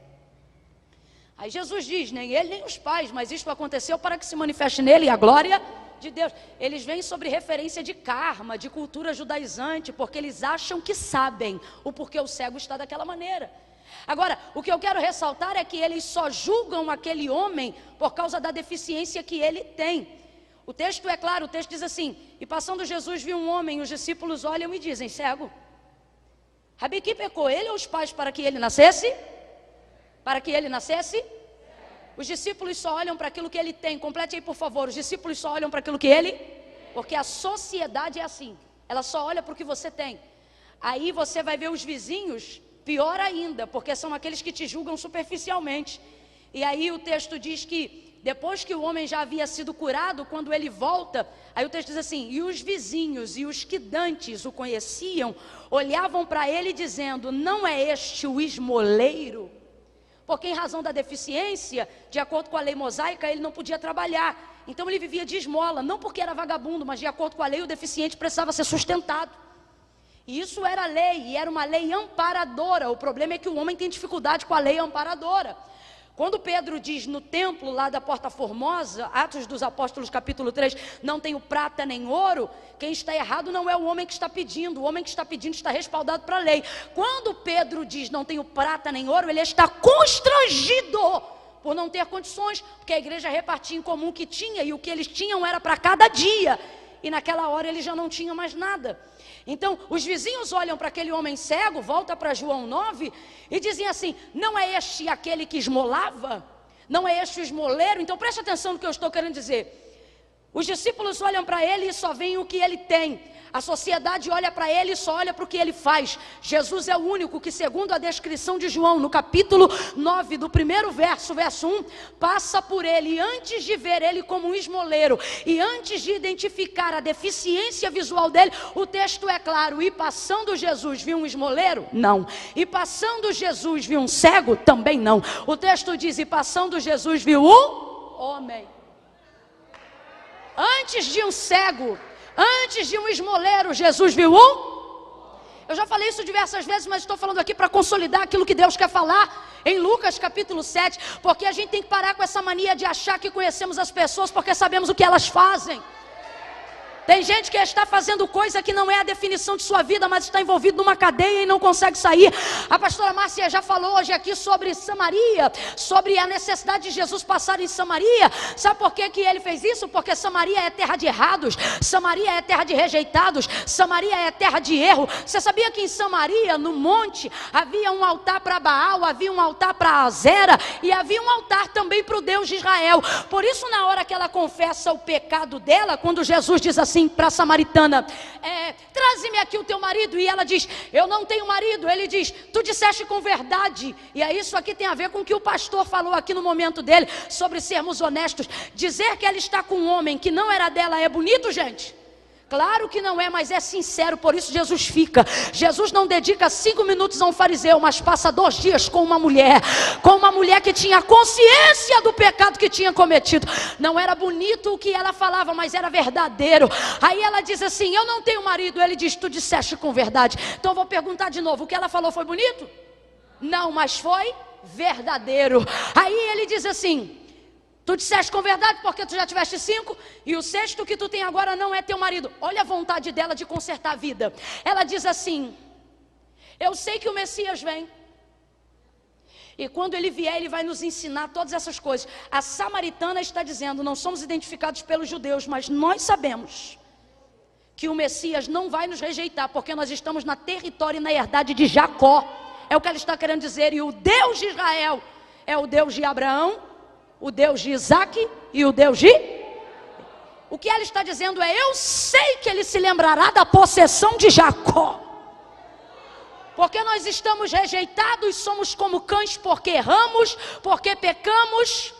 Aí Jesus diz, nem ele nem os pais, mas isto aconteceu para que se manifeste nele a glória de Deus. Eles vêm sobre referência de karma, de cultura judaizante, porque eles acham que sabem o porquê o cego está daquela maneira. Agora, o que eu quero ressaltar é que eles só julgam aquele homem por causa da deficiência que ele tem. O texto é claro, o texto diz assim, e passando Jesus viu um homem, os discípulos olham e dizem, cego. Rabi, quem pecou, ele ou os pais para que ele nascesse? Para que ele nascesse? Os discípulos só olham para aquilo que ele tem. Complete aí por favor, os discípulos só olham para aquilo que ele... Porque a sociedade é assim, ela só olha para o que você tem. Aí você vai ver os vizinhos... Pior ainda, porque são aqueles que te julgam superficialmente. E aí o texto diz que depois que o homem já havia sido curado, quando ele volta, aí o texto diz assim, e os vizinhos e os que dantes o conheciam, olhavam para ele dizendo, não é este o esmoleiro? Porque em razão da deficiência, de acordo com a lei mosaica, ele não podia trabalhar. Então ele vivia de esmola, não porque era vagabundo, mas de acordo com a lei o deficiente precisava ser sustentado. E isso era lei, e era uma lei amparadora. O problema é que o homem tem dificuldade com a lei amparadora. Quando Pedro diz no templo lá da Porta Formosa, Atos dos Apóstolos capítulo 3, não tenho prata nem ouro, quem está errado não é o homem que está pedindo, o homem que está pedindo está respaldado para a lei. Quando Pedro diz não tenho prata nem ouro, ele está constrangido, por não ter condições, porque a igreja repartia em comum o que tinha, e o que eles tinham era para cada dia, e naquela hora eles já não tinham mais nada. Então os vizinhos olham para aquele homem cego, volta para João 9, e dizem assim: não é este aquele que esmolava? Não é este o esmoleiro? Então preste atenção no que eu estou querendo dizer. Os discípulos olham para ele e só veem o que ele tem. A sociedade olha para ele e só olha para o que ele faz. Jesus é o único que, segundo a descrição de João, no capítulo 9, do primeiro verso, verso 1, passa por ele, e antes de ver ele como um esmoleiro, e antes de identificar a deficiência visual dele, o texto é claro: e passando Jesus viu um esmoleiro? Não. E passando Jesus viu um cego? Também não. O texto diz: e passando Jesus viu um homem. Antes de um cego, antes de um esmoleiro, Jesus viu um. Eu já falei isso diversas vezes, mas estou falando aqui para consolidar aquilo que Deus quer falar em Lucas capítulo 7, porque a gente tem que parar com essa mania de achar que conhecemos as pessoas porque sabemos o que elas fazem. Tem gente que está fazendo coisa que não é a definição de sua vida, mas está envolvido numa cadeia e não consegue sair. A pastora Márcia já falou hoje aqui sobre Samaria, sobre a necessidade de Jesus passar em Samaria. Sabe por que ele fez isso? Porque Samaria é terra de errados, Samaria é terra de rejeitados, Samaria é terra de erro. Você sabia que em Samaria, no monte, havia um altar para Baal, havia um altar para Azera, e havia um altar também para o Deus de Israel. Por isso, na hora que ela confessa o pecado dela, quando Jesus diz assim para a samaritana: traze-me aqui o teu marido, e ela diz: eu não tenho marido. Ele diz: tu disseste com verdade. E aí isso aqui tem a ver com o que o pastor falou aqui no momento dele, sobre sermos honestos. Dizer que ela está com um homem que não era dela é bonito, gente? Claro que não é, mas é sincero. Por isso Jesus fica. Jesus não dedica 5 minutos a um fariseu, mas passa 2 dias com uma mulher que tinha consciência do pecado que tinha cometido. Não era bonito o que ela falava, mas era verdadeiro. Aí ela diz assim: eu não tenho marido. Ele diz: tu disseste com verdade. Então eu vou perguntar de novo: o que ela falou foi bonito? Não, mas foi verdadeiro. Aí ele diz assim: tu disseste com verdade porque tu já tiveste 5, e o 6º que tu tem agora não é teu marido. Olha a vontade dela de consertar a vida. Ela diz assim: eu sei que o Messias vem, e quando ele vier, ele vai nos ensinar todas essas coisas. A samaritana está dizendo: não somos identificados pelos judeus, mas nós sabemos que o Messias não vai nos rejeitar, porque nós estamos na território e na herdade de Jacó. É o que ela está querendo dizer. E o Deus de Israel é o Deus de Abraão, o Deus de Isaac e o Deus de... O que ela está dizendo é: eu sei que ele se lembrará da possessão de Jacó. Porque nós estamos rejeitados, somos como cães, porque erramos, porque pecamos,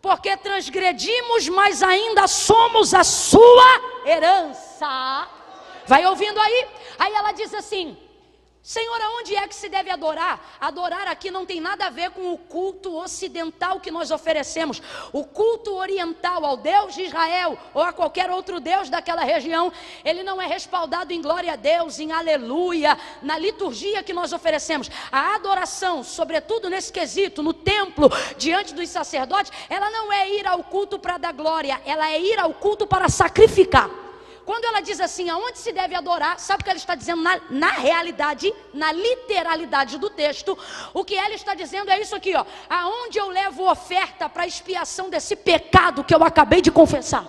porque transgredimos, mas ainda somos a sua herança. Vai ouvindo aí? Aí ela diz assim: Senhor, aonde é que se deve adorar? Adorar aqui não tem nada a ver com o culto ocidental que nós oferecemos. O culto oriental ao Deus de Israel ou a qualquer outro Deus daquela região, ele não é respaldado em glória a Deus, em aleluia, na liturgia que nós oferecemos. A adoração, sobretudo nesse quesito, no templo, diante dos sacerdotes, ela não é ir ao culto para dar glória, ela é ir ao culto para sacrificar. Quando ela diz assim: aonde se deve adorar, sabe o que ela está dizendo na realidade, na literalidade do texto? O que ela está dizendo é isso aqui, ó: aonde eu levo oferta para expiação desse pecado que eu acabei de confessar.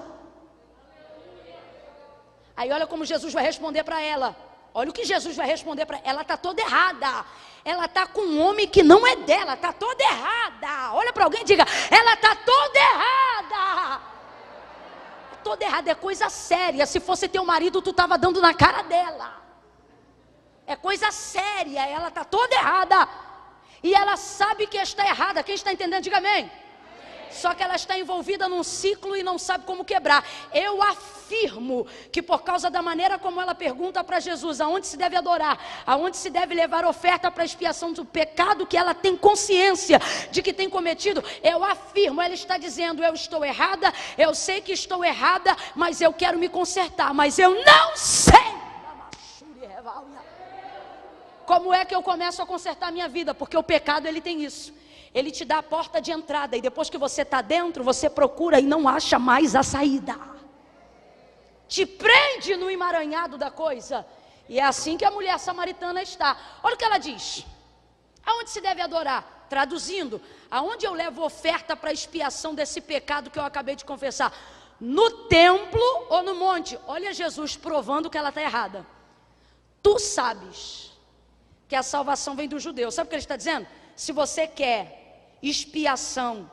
Aí olha como Jesus vai responder para ela. Olha o que Jesus vai responder para ela. Ela está toda errada. Ela está com um homem que não é dela, está toda errada. Olha para alguém e diga: ela está toda errada. Toda errada, é coisa séria. Se fosse teu marido, tu estava dando na cara dela. É coisa séria, ela está toda errada. E ela sabe que está errada. Quem está entendendo, diga amém. Só que ela está envolvida num ciclo e não sabe como quebrar. Eu afirmo que por causa da maneira como ela pergunta para Jesus aonde se deve adorar, aonde se deve levar oferta para a expiação do pecado que ela tem consciência de que tem cometido, eu afirmo, ela está dizendo: eu estou errada, eu sei que estou errada, mas eu quero me consertar, mas eu não sei como é que eu começo a consertar a minha vida, porque o pecado, ele tem isso. Ele te dá a porta de entrada, e depois que você está dentro, você procura e não acha mais a saída. Te prende no emaranhado da coisa. E é assim que a mulher samaritana está. Olha o que ela diz: aonde se deve adorar? Traduzindo, aonde eu levo oferta para expiação desse pecado que eu acabei de confessar? No templo ou no monte? Olha Jesus provando que ela está errada. Tu sabes que a salvação vem dos judeus. Sabe o que ele está dizendo? Se você quer expiação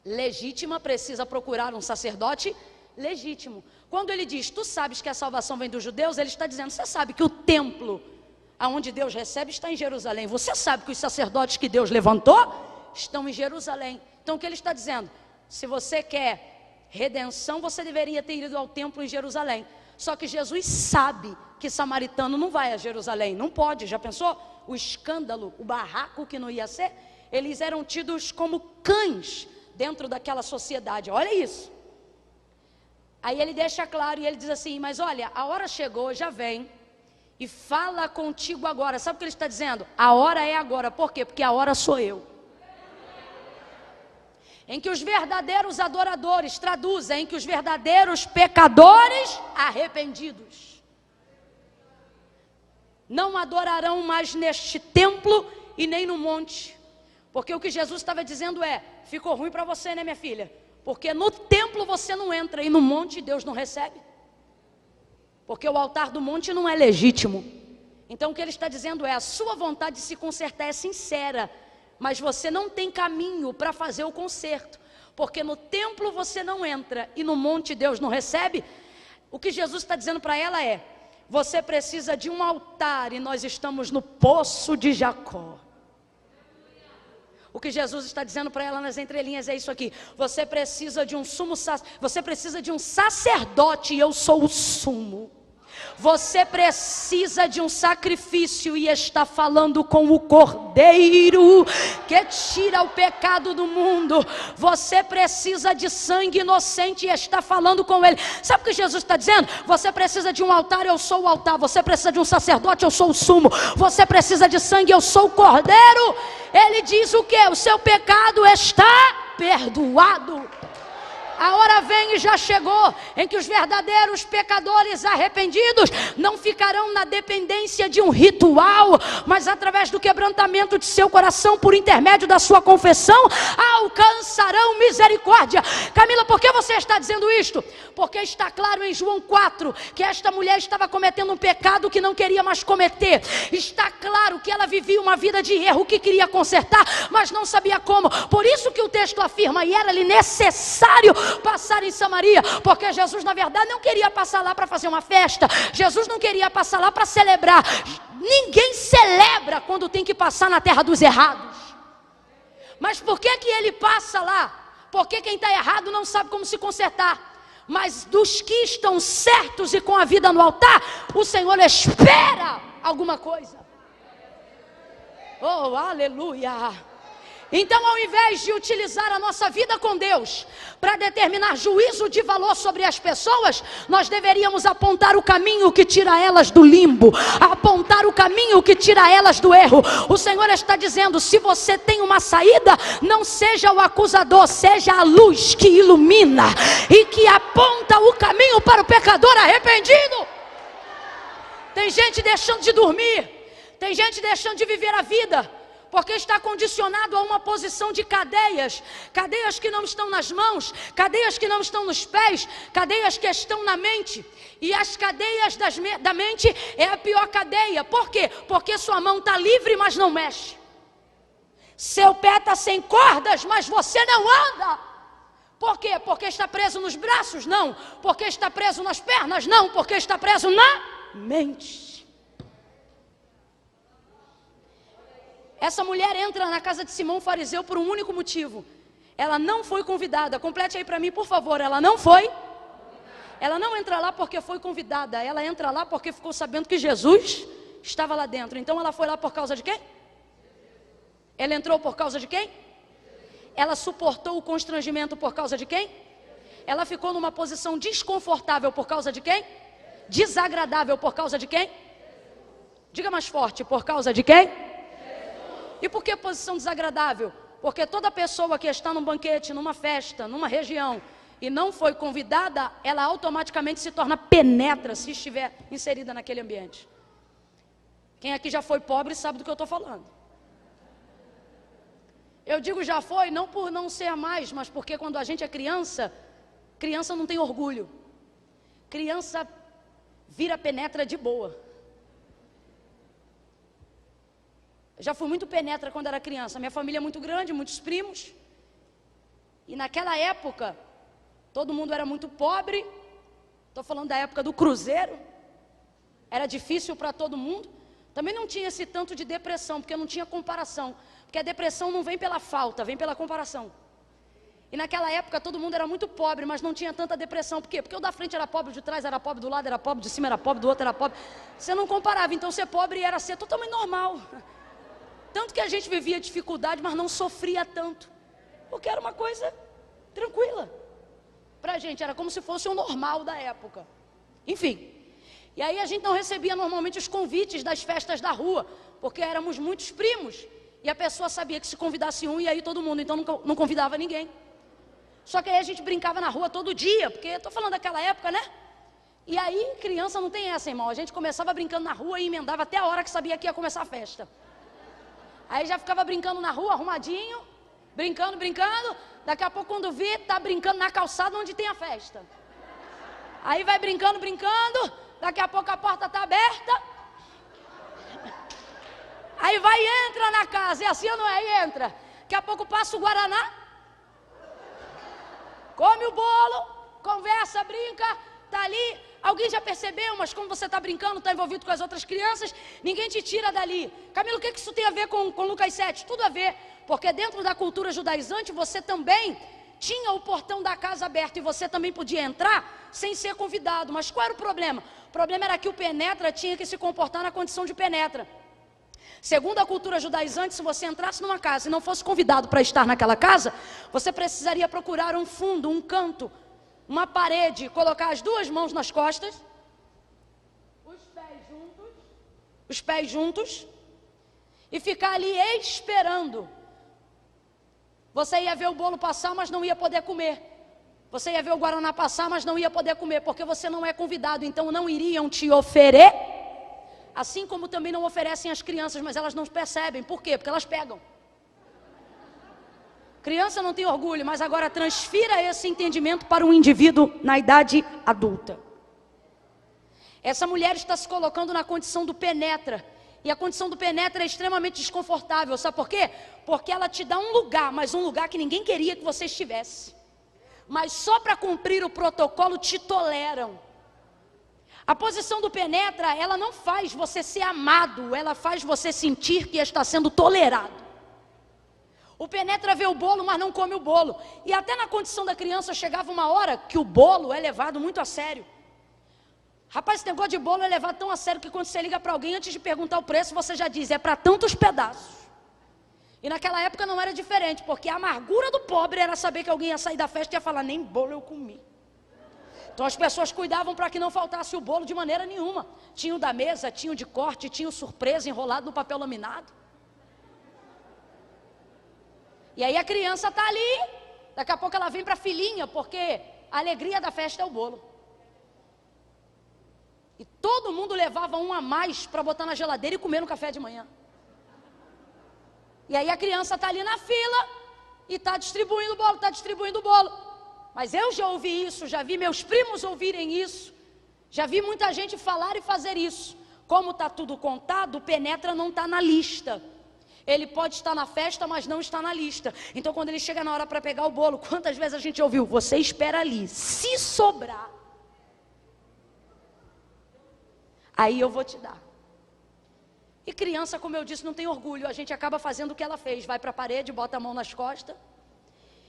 legítima, precisa procurar um sacerdote legítimo. Quando ele diz, tu sabes que a salvação vem dos judeus, ele está dizendo, você sabe que o templo aonde Deus recebe está em Jerusalém. Você sabe que os sacerdotes que Deus levantou estão em Jerusalém. Então o que ele está dizendo? Se você quer redenção, você deveria ter ido ao templo em Jerusalém. Só que Jesus sabe que samaritano não vai a Jerusalém. Não pode, já pensou? O escândalo, o barraco que não ia ser. Eles eram tidos como cães dentro daquela sociedade. Olha isso. Aí ele deixa claro e ele diz assim, mas olha, a hora chegou, já vem. E fala contigo agora. Sabe o que ele está dizendo? A hora é agora. Por quê? Porque a hora sou eu. Em que os verdadeiros adoradores, traduzem, em que os verdadeiros pecadores arrependidos não adorarão mais neste templo e nem no monte. Porque o que Jesus estava dizendo é, ficou ruim para você, né, minha filha? Porque no templo você não entra e no monte Deus não recebe. Porque o altar do monte não é legítimo. Então o que ele está dizendo é, a sua vontade de se consertar é sincera, mas você não tem caminho para fazer o conserto. Porque no templo você não entra e no monte Deus não recebe. O que Jesus está dizendo para ela é, você precisa de um altar e nós estamos no poço de Jacó. O que Jesus está dizendo para ela nas entrelinhas é isso aqui. Você precisa de um você precisa de um sacerdote e eu sou o sumo. Você precisa de um sacrifício e está falando com o Cordeiro que tira o pecado do mundo. Você precisa de sangue inocente e está falando com ele. Sabe o que Jesus está dizendo? Você precisa de um altar, eu sou o altar. Você precisa de um sacerdote, eu sou o sumo. Você precisa de sangue, eu sou o Cordeiro. Ele diz o que? O seu pecado está perdoado. A hora vem e já chegou, em que os verdadeiros pecadores arrependidos não ficarão na dependência de um ritual, mas através do quebrantamento de seu coração, por intermédio da sua confissão, alcançarão misericórdia. Camila, por que você está dizendo isto? Porque está claro em João 4, que esta mulher estava cometendo um pecado que não queria mais cometer. Está claro que ela vivia uma vida de erro, que queria consertar, mas não sabia como. Por isso que o texto afirma, e era-lhe necessário passar em Samaria, porque Jesus na verdade não queria passar lá para fazer uma festa. Jesus não queria passar lá para celebrar. Ninguém celebra quando tem que passar na terra dos errados. Mas por que que ele passa lá? Porque quem está errado não sabe como se consertar. Mas dos que estão certos e com a vida no altar, o Senhor espera alguma coisa. Oh, aleluia! Então, ao invés de utilizar a nossa vida com Deus para determinar juízo de valor sobre as pessoas, nós deveríamos apontar o caminho que tira elas do limbo, apontar o caminho que tira elas do erro. O Senhor está dizendo, se você tem uma saída, não seja o acusador, seja a luz que ilumina e que aponta o caminho para o pecador arrependido. Tem gente deixando de dormir, tem gente deixando de viver a vida, porque está condicionado a uma posição de cadeias, cadeias que não estão nas mãos, cadeias que não estão nos pés, cadeias que estão na mente, e as cadeias da mente é a pior cadeia. Por quê? Porque sua mão está livre, mas não mexe, seu pé está sem cordas, mas você não anda. Por quê? Porque está preso nos braços? Não. Porque está preso nas pernas? Não. Porque está preso na mente. Essa mulher entra na casa de Simão fariseu por um único motivo. Ela não foi convidada. Complete aí para mim, por favor. Ela não foi. Ela não entra lá porque foi convidada. Ela entra lá porque ficou sabendo que Jesus estava lá dentro. Então ela foi lá por causa de quem? Ela entrou por causa de quem? Ela suportou o constrangimento por causa de quem? Ela ficou numa posição desconfortável por causa de quem? Desagradável por causa de quem? Diga mais forte, por causa de quem? E por que posição desagradável? Porque toda pessoa que está num banquete, numa festa, numa região e não foi convidada, ela automaticamente se torna penetra se estiver inserida naquele ambiente. Quem aqui já foi pobre sabe do que eu estou falando. Eu digo já foi, não por não ser mais, mas porque quando a gente é criança, criança não tem orgulho. Criança vira penetra de boa. Eu já fui muito penetra quando era criança. Minha família é muito grande, muitos primos. E naquela época, todo mundo era muito pobre. Estou falando da época do cruzeiro. Era difícil para todo mundo. Também não tinha esse tanto de depressão, porque não tinha comparação. Porque a depressão não vem pela falta, vem pela comparação. E naquela época todo mundo era muito pobre, mas não tinha tanta depressão. Por quê? Porque o da frente era pobre, o de trás era pobre, do lado era pobre, de cima era pobre, do outro era pobre. Você não comparava, então ser pobre era ser totalmente normal. Tanto que a gente vivia dificuldade, mas não sofria tanto. Porque era uma coisa tranquila. Pra gente, era como se fosse o normal da época. Enfim. E aí a gente não recebia normalmente os convites das festas da rua, porque éramos muitos primos. E a pessoa sabia que se convidasse um, e aí todo mundo, então não convidava ninguém. Só que aí a gente brincava na rua todo dia, porque eu estou falando daquela época, né? E aí criança não tem essa, irmão. A gente começava brincando na rua e emendava até a hora que sabia que ia começar a festa. Aí já ficava brincando na rua, arrumadinho, brincando. Daqui a pouco quando vê, tá brincando na calçada onde tem a festa. Aí vai brincando, daqui a pouco a porta tá aberta. Aí vai e entra na casa, é assim ou não é? Aí entra. Daqui a pouco passa o Guaraná, come o bolo, conversa, brinca, tá ali. Alguém já percebeu, mas como você está brincando, está envolvido com as outras crianças, ninguém te tira dali. Camilo, o que isso tem a ver com Lucas 7? Tudo a ver, porque dentro da cultura judaizante, você também tinha o portão da casa aberto, e você também podia entrar sem ser convidado. Mas qual era o problema? O problema era que o penetra tinha que se comportar na condição de penetra. Segundo a cultura judaizante, se você entrasse numa casa e não fosse convidado para estar naquela casa, você precisaria procurar um fundo, um canto, uma parede, colocar as duas mãos nas costas, os pés juntos, e ficar ali esperando. Você ia ver o bolo passar, mas não ia poder comer. Você ia ver o Guaraná passar, mas não ia poder comer, porque você não é convidado, então não iriam te oferecer. Assim como também não oferecem às crianças, mas elas não percebem. Por quê? Porque elas pegam. Criança não tem orgulho, mas agora transfira esse entendimento para um indivíduo na idade adulta. Essa mulher está se colocando na condição do penetra. E a condição do penetra é extremamente desconfortável. Sabe por quê? Porque ela te dá um lugar, mas um lugar que ninguém queria que você estivesse. Mas só para cumprir o protocolo te toleram. A posição do penetra, ela não faz você ser amado, ela faz você sentir que está sendo tolerado. O penetra vê o bolo, mas não come o bolo. E até na condição da criança chegava uma hora que o bolo é levado muito a sério. Rapaz, esse negócio de bolo é levado tão a sério que quando você liga para alguém, antes de perguntar o preço, você já diz, é para tantos pedaços. E naquela época não era diferente, porque a amargura do pobre era saber que alguém ia sair da festa e ia falar, nem bolo eu comi. Então as pessoas cuidavam para que não faltasse o bolo de maneira nenhuma. Tinha o da mesa, tinha o de corte, tinha o surpresa enrolado no papel laminado. E aí a criança está ali, daqui a pouco ela vem para a filhinha, porque a alegria da festa é o bolo. E todo mundo levava um a mais para botar na geladeira e comer no café de manhã. E aí a criança está ali na fila e está distribuindo o bolo, Mas eu já ouvi isso, já vi meus primos ouvirem isso, já vi muita gente falar e fazer isso. Como está tudo contado, o penetra não está na lista. Ele pode estar na festa, mas não está na lista. Então quando ele chega na hora para pegar o bolo, quantas vezes a gente ouviu? Você espera ali, se sobrar, aí eu vou te dar. E criança, como eu disse, não tem orgulho. A gente acaba fazendo o que ela fez. Vai para a parede, bota a mão nas costas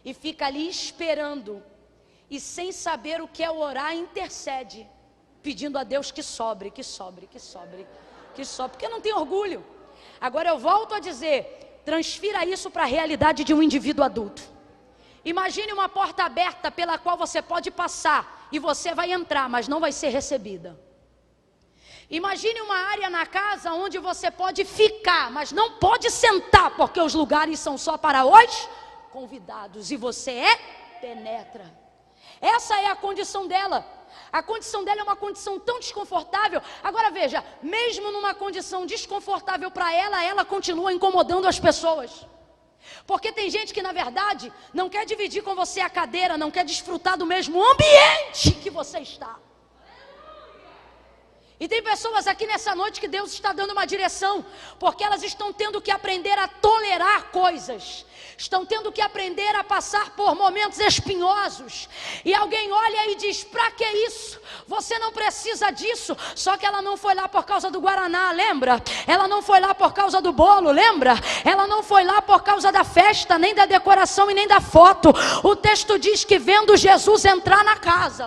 e fica ali esperando. E sem saber o que é orar, intercede, pedindo a Deus que sobre, que sobre, que sobre, que sobre, porque não tem orgulho. Agora eu volto a dizer, transfira isso para a realidade de um indivíduo adulto. Imagine uma porta aberta pela qual você pode passar e você vai entrar, mas não vai ser recebida. Imagine uma área na casa onde você pode ficar, mas não pode sentar, porque os lugares são só para os convidados e você penetra. Essa é a condição dela. A condição dela é uma condição tão desconfortável. Agora veja, mesmo numa condição desconfortável para ela, ela continua incomodando as pessoas. Porque tem gente que na verdade não quer dividir com você a cadeira, não quer desfrutar do mesmo ambiente que você está. E tem pessoas aqui nessa noite que Deus está dando uma direção, porque elas estão tendo que aprender a tolerar coisas, estão tendo que aprender a passar por momentos espinhosos, e alguém olha e diz: pra que isso? Você não precisa disso. Só que ela não foi lá por causa do Guaraná, lembra? Ela não foi lá por causa do bolo, lembra? Ela não foi lá por causa da festa, nem da decoração e nem da foto. O texto diz que vendo Jesus entrar na casa,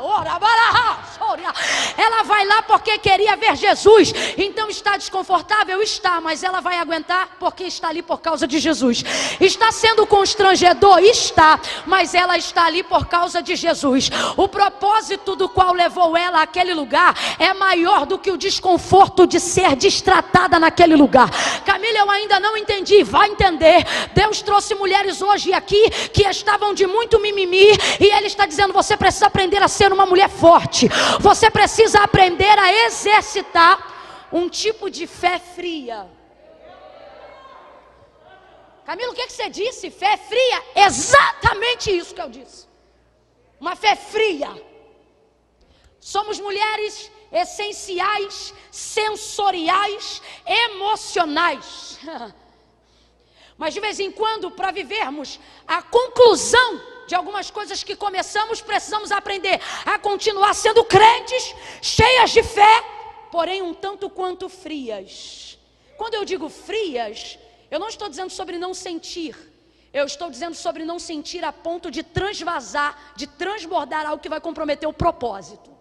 ela vai lá porque queria ver Jesus. Então está desconfortável? Está, mas ela vai aguentar porque está ali por causa de Jesus. Está sendo constrangedor? Está, mas ela está ali por causa de Jesus. O propósito do qual levou ela àquele lugar é maior do que o desconforto de ser destratada naquele lugar. Camila, eu ainda não entendi. Vai entender. Deus trouxe mulheres hoje aqui que estavam de muito mimimi, e Ele está dizendo: você precisa aprender a ser uma mulher forte. Você precisa aprender a exercitar um tipo de fé fria. Camila, o que você disse? Fé fria? Exatamente isso que eu disse. Uma fé fria. Somos mulheres essenciais, sensoriais, emocionais. Mas de vez em quando, para vivermos a conclusão de algumas coisas que começamos, precisamos aprender a continuar sendo crentes, cheias de fé, porém um tanto quanto frias. Quando eu digo frias, eu não estou dizendo sobre não sentir. Eu estou dizendo sobre não sentir a ponto de transvasar, de transbordar algo que vai comprometer o propósito.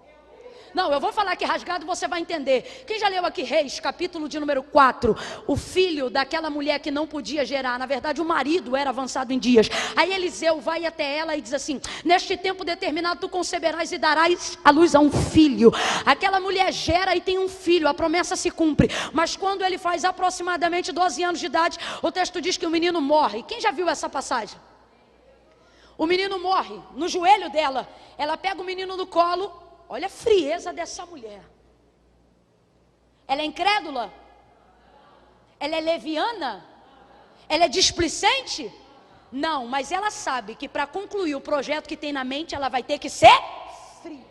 Não, eu vou falar aqui rasgado, você vai entender. Quem já leu aqui Reis, capítulo de número 4? O filho daquela mulher que não podia gerar, na verdade o marido era avançado em dias. Aí Eliseu vai até ela e diz assim: neste tempo determinado tu conceberás e darás à luz a um filho. Aquela mulher gera e tem um filho, a promessa se cumpre. Mas quando ele faz aproximadamente 12 anos de idade, o texto diz que o menino morre. Quem já viu essa passagem? O menino morre no joelho dela. Ela pega o menino no colo. Olha a frieza dessa mulher. Ela é incrédula? Ela é leviana? Ela é displicente? Não, mas ela sabe que para concluir o projeto que tem na mente, ela vai ter que ser fria.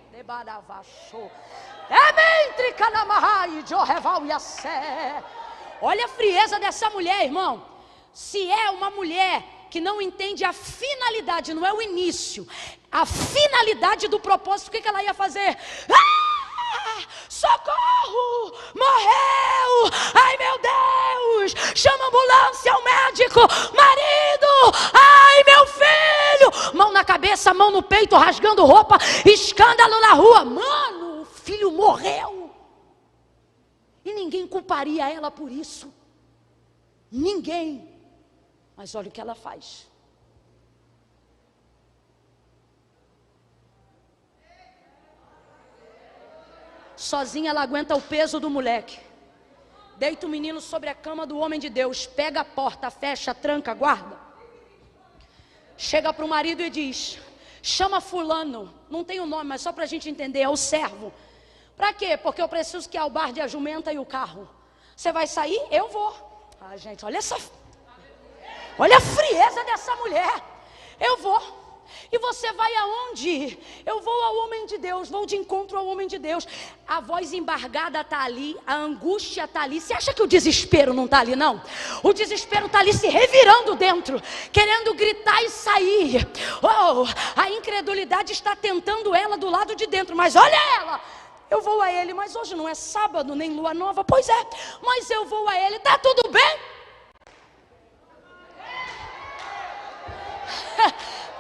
Olha a frieza dessa mulher, irmão. Se é uma mulher que não entende a finalidade, não é o início, a finalidade do propósito, o que ela ia fazer? Socorro, morreu, ai meu Deus, chama a ambulância, o médico, marido, ai meu filho, mão na cabeça, mão no peito, rasgando roupa, escândalo na rua. Mano, o filho morreu, e ninguém culparia ela por isso, ninguém. Mas olha o que ela faz. Sozinha ela aguenta o peso do moleque. Deita o menino sobre a cama do homem de Deus. Pega a porta, fecha, tranca, guarda. Chega para o marido e diz: chama fulano. Não tem o nome, mas só para a gente entender, é o servo. Para quê? Porque eu preciso que albarde a jumenta e o carro. Você vai sair? Eu vou. Ah, gente, olha essa... Olha a frieza dessa mulher. Eu vou. E você vai aonde? Eu vou ao homem de Deus, vou de encontro ao homem de Deus. A voz embargada está ali, a angústia está ali. Você acha que o desespero não está ali, não? O desespero está ali se revirando dentro, querendo gritar e sair. Oh, a incredulidade está tentando ela do lado de dentro, mas olha ela. Eu vou a ele, mas hoje não é sábado, nem lua nova. Pois é, mas eu vou a ele, tá tudo bem?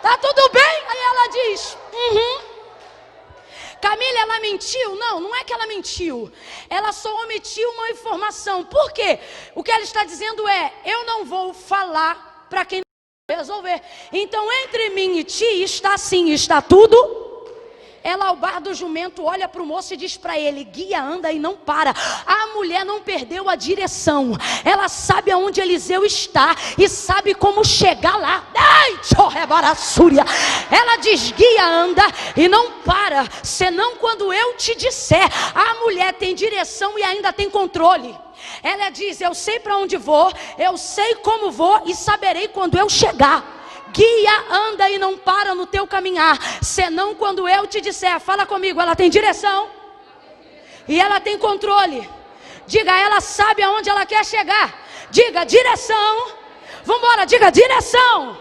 Tá tudo bem? Aí ela diz: Camila, ela mentiu? Não, não é que ela mentiu. Ela só omitiu uma informação. Por quê? O que ela está dizendo é: eu não vou falar para quem não resolver. Então entre mim e ti está assim, está tudo. Ela ao bar do jumento olha para o moço e diz para ele: guia, anda e não para. A mulher não perdeu a direção. Ela sabe aonde Eliseu está e sabe como chegar lá. Ai, tchorrebarassúria. Ela diz: guia, anda e não para, senão quando eu te disser. A mulher tem direção e ainda tem controle. Ela diz: eu sei para onde vou, eu sei como vou e saberei quando eu chegar. Guia, anda e não para no teu caminhar, senão quando eu te disser. Fala comigo, ela tem direção e ela tem controle. Diga, ela sabe aonde ela quer chegar. Diga, direção. Vamos embora, diga, direção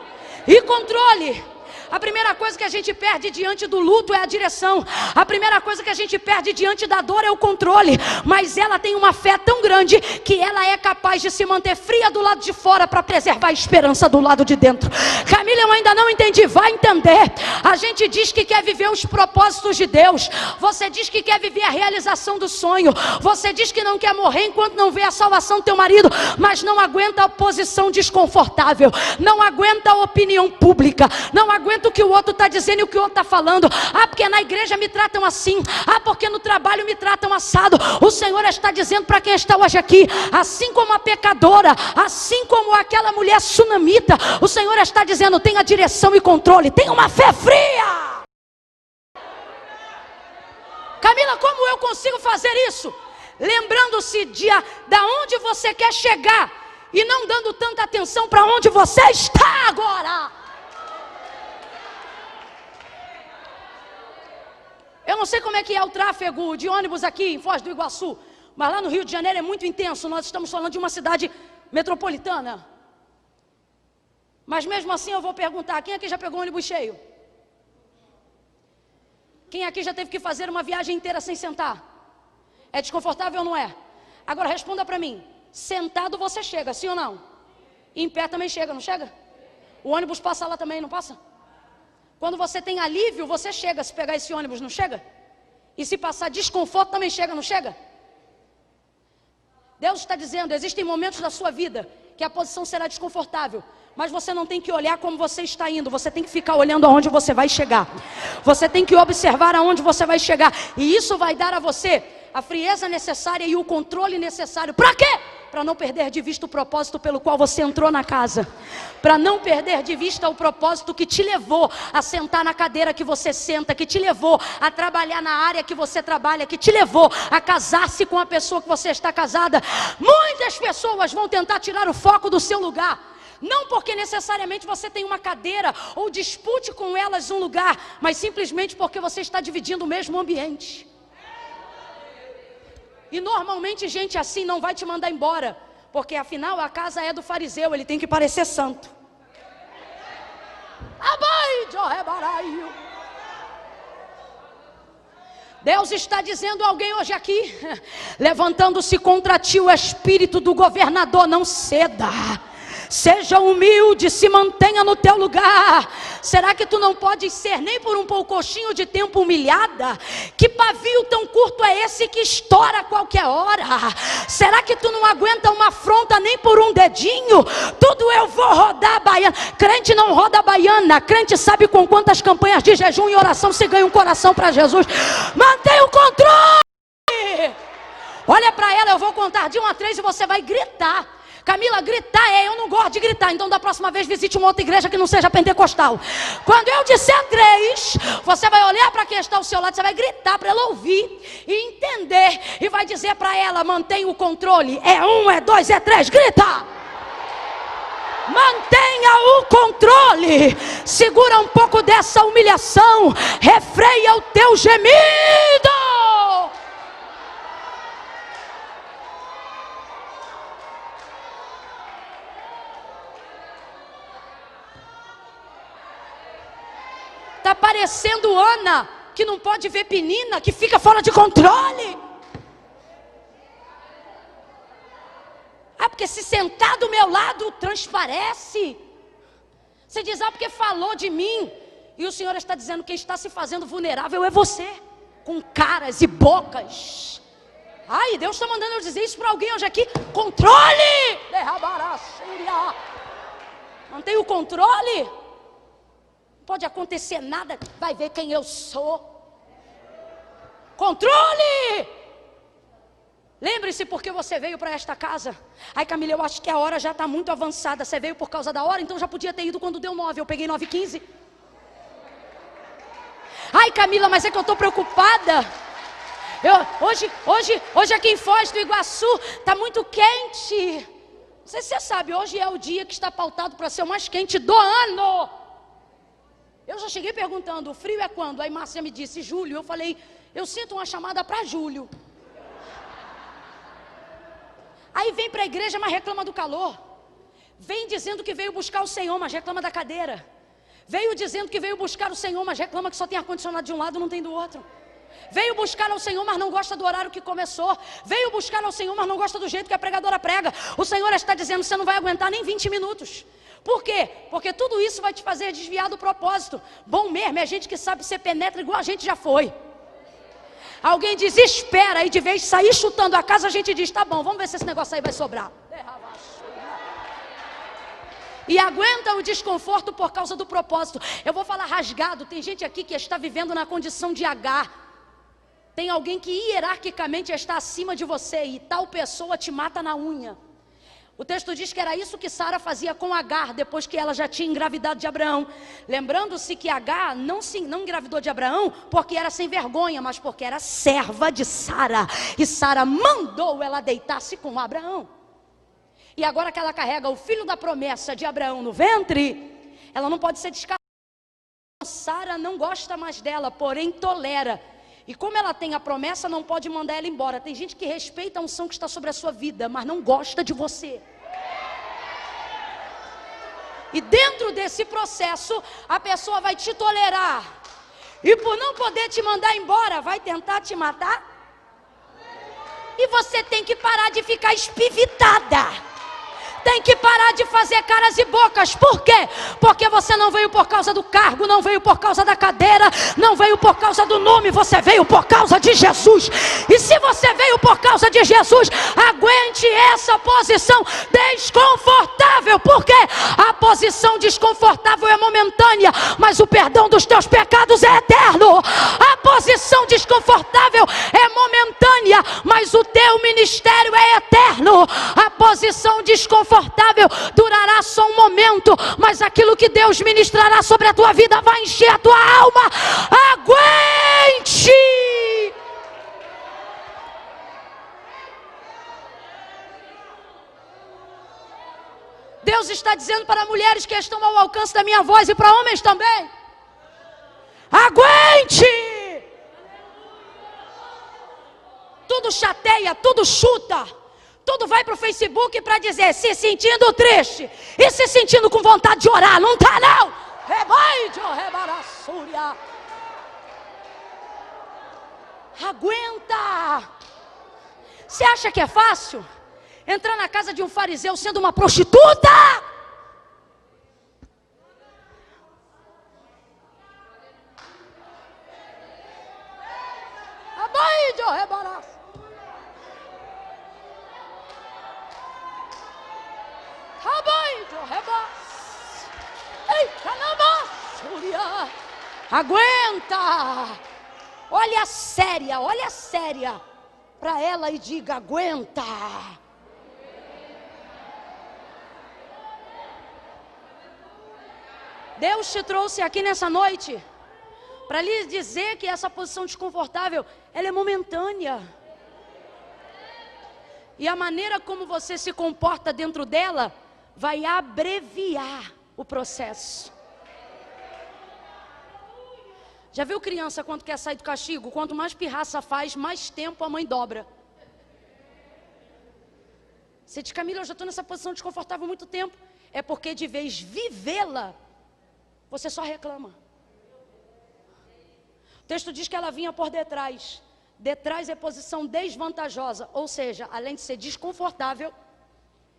e controle. A primeira coisa que a gente perde diante do luto é a direção. A primeira coisa que a gente perde diante da dor é o controle. Mas ela tem uma fé tão grande que ela é capaz de se manter fria do lado de fora para preservar a esperança do lado de dentro. Camila, eu ainda não entendi. Vai entender. A gente diz que quer viver os propósitos de Deus. Você diz que quer viver a realização do sonho. Você diz que não quer morrer enquanto não vê a salvação do teu marido, mas não aguenta a posição desconfortável, não aguenta a opinião pública, não aguenta o que o outro está dizendo e o que o outro está falando. Ah, porque na igreja me tratam assim. Ah, porque no trabalho me tratam assado. O Senhor está dizendo para quem está hoje aqui, assim como a pecadora, assim como aquela mulher sunamita, o Senhor está dizendo: tenha direção e controle, tenha uma fé fria. Camila, como eu consigo fazer isso? Lembrando-se da onde você quer chegar e não dando tanta atenção para onde você está agora. Eu não sei como é que é o tráfego de ônibus aqui em Foz do Iguaçu, mas lá no Rio de Janeiro é muito intenso. Nós estamos falando de uma cidade metropolitana. Mas mesmo assim eu vou perguntar: quem aqui já pegou ônibus cheio? Quem aqui já teve que fazer uma viagem inteira sem sentar? É desconfortável ou não é? Agora responda para mim: sentado você chega, sim ou não? E em pé também chega, não chega? O ônibus passa lá também, não passa? Quando você tem alívio, você chega. Se pegar esse ônibus, não chega? E se passar desconforto, também chega, não chega? Deus está dizendo: existem momentos da sua vida que a posição será desconfortável, mas você não tem que olhar como você está indo. Você tem que ficar olhando aonde você vai chegar. Você tem que observar aonde você vai chegar. E isso vai dar a você a frieza necessária e o controle necessário. Para quê? Para não perder de vista o propósito pelo qual você entrou na casa. Para não perder de vista o propósito que te levou a sentar na cadeira que você senta, que te levou a trabalhar na área que você trabalha, que te levou a casar-se com a pessoa que você está casada. Muitas pessoas vão tentar tirar o foco do seu lugar. Não porque necessariamente você tem uma cadeira ou dispute com elas um lugar, mas simplesmente porque você está dividindo o mesmo ambiente. E normalmente gente assim não vai te mandar embora, porque afinal a casa é do fariseu, ele tem que parecer santo. Deus está dizendo a alguém hoje aqui: levantando-se contra ti o espírito do governador, não ceda. Seja humilde, se mantenha no teu lugar. Será que tu não podes ser nem por um pouquinho de tempo humilhada? Que pavio tão curto é esse que estoura a qualquer hora? Será que tu não aguenta uma afronta nem por um dedinho? Tudo eu vou rodar a baiana. Crente não roda a baiana. Crente sabe com quantas campanhas de jejum e oração se ganha um coração para Jesus. Mantenha o controle. Olha para ela, eu vou contar de 1 a 3 e você vai gritar. Camila, gritar eu não gosto de gritar. Então da próxima vez visite uma outra igreja que não seja pentecostal. Quando eu disser 3, você vai olhar para quem está ao seu lado, você vai gritar para ela ouvir e entender. E vai dizer para ela: mantenha o controle. É 1, é 2, é 3, grita. Mantenha o controle. Segura um pouco dessa humilhação. Refreia o teu gemido. Está parecendo Ana, que não pode ver Penina, que fica fora de controle. Ah, porque se sentar do meu lado transparece. Você diz: ah, porque falou de mim. E o Senhor está dizendo: quem está se fazendo vulnerável é você, com caras e bocas. Ai, Deus está mandando eu dizer isso para alguém hoje aqui. Controle! Mantenha o controle. Não pode acontecer nada, vai ver quem eu sou. Controle! Lembre-se porque você veio para esta casa. Ai, Camila, eu acho que a hora já está muito avançada. Você veio por causa da hora, então já podia ter ido quando deu 9. Eu peguei 9h15. Ai, Camila, mas é que eu estou preocupada. Hoje aqui em Foz do Iguaçu está muito quente. Não sei se você sabe, hoje é o dia que está pautado para ser o mais quente do ano. Eu já cheguei perguntando, o frio é quando? Aí Márcia me disse, julho. Eu falei, eu sinto uma chamada para julho. Aí vem para a igreja, mas reclama do calor. Vem dizendo que veio buscar o Senhor, mas reclama da cadeira. Veio dizendo que veio buscar o Senhor, mas reclama que só tem ar-condicionado de um lado e não tem do outro. Veio buscar ao Senhor, mas não gosta do horário que começou. Veio buscar ao Senhor, mas não gosta do jeito que a pregadora prega. O Senhor está dizendo, você não vai aguentar nem 20 minutos. Por quê? Porque tudo isso vai te fazer desviar do propósito. Bom mesmo é gente que sabe ser penetra igual a gente já foi. Alguém diz, espera, e de vez de sair chutando a casa, a gente diz, tá bom, vamos ver se esse negócio aí vai sobrar. E aguenta o desconforto por causa do propósito. Eu vou falar rasgado, tem gente aqui que está vivendo na condição de H. Tem alguém que hierarquicamente está acima de você e tal pessoa te mata na unha. O texto diz que era isso que Sara fazia com Agar, depois que ela já tinha engravidado de Abraão. Lembrando-se que Agar não engravidou de Abraão porque era sem vergonha, mas porque era serva de Sara. E Sara mandou ela deitar-se com Abraão. E agora que ela carrega o filho da promessa de Abraão no ventre, ela não pode ser descartada. Sara não gosta mais dela, porém tolera. E como ela tem a promessa, não pode mandar ela embora. Tem gente que respeita a unção que está sobre a sua vida, mas não gosta de você. E dentro desse processo, a pessoa vai te tolerar. E por não poder te mandar embora, vai tentar te matar. E você tem que parar de ficar espivitada. Tem que parar de fazer caras e bocas. Por quê? Porque você não veio por causa do cargo, não veio por causa da cadeira, não veio por causa do nome, você veio por causa de Jesus. E se você veio por causa de Jesus, aguente essa posição desconfortável. Por quê? A posição desconfortável é momentânea, mas o perdão dos teus pecados é eterno. A posição desconfortável é momentânea, mas o teu ministério é eterno. A posição desconfortável durará só um momento, mas aquilo que Deus ministrará sobre a tua vida vai encher a tua alma. Aguente! Deus está dizendo para mulheres que estão ao alcance da minha voz e para homens também: aguente! Tudo chateia, tudo chuta. Tudo vai para o Facebook para dizer, se sentindo triste e se sentindo com vontade de orar. Não está não. Aguenta. Você acha que é fácil entrar na casa de um fariseu sendo uma prostituta? Aguenta. Olha séria para ela e diga, aguenta. Deus te trouxe aqui nessa noite para lhe dizer que essa posição desconfortável, ela é momentânea. E a maneira como você se comporta dentro dela vai abreviar o processo. Já viu criança quando quer sair do castigo? Quanto mais pirraça faz, mais tempo a mãe dobra. Você diz, Camila, eu já estou nessa posição desconfortável há muito tempo. É porque de vez vivê-la, você só reclama. O texto diz que ela vinha por detrás. Detrás é posição desvantajosa. Ou seja, além de ser desconfortável,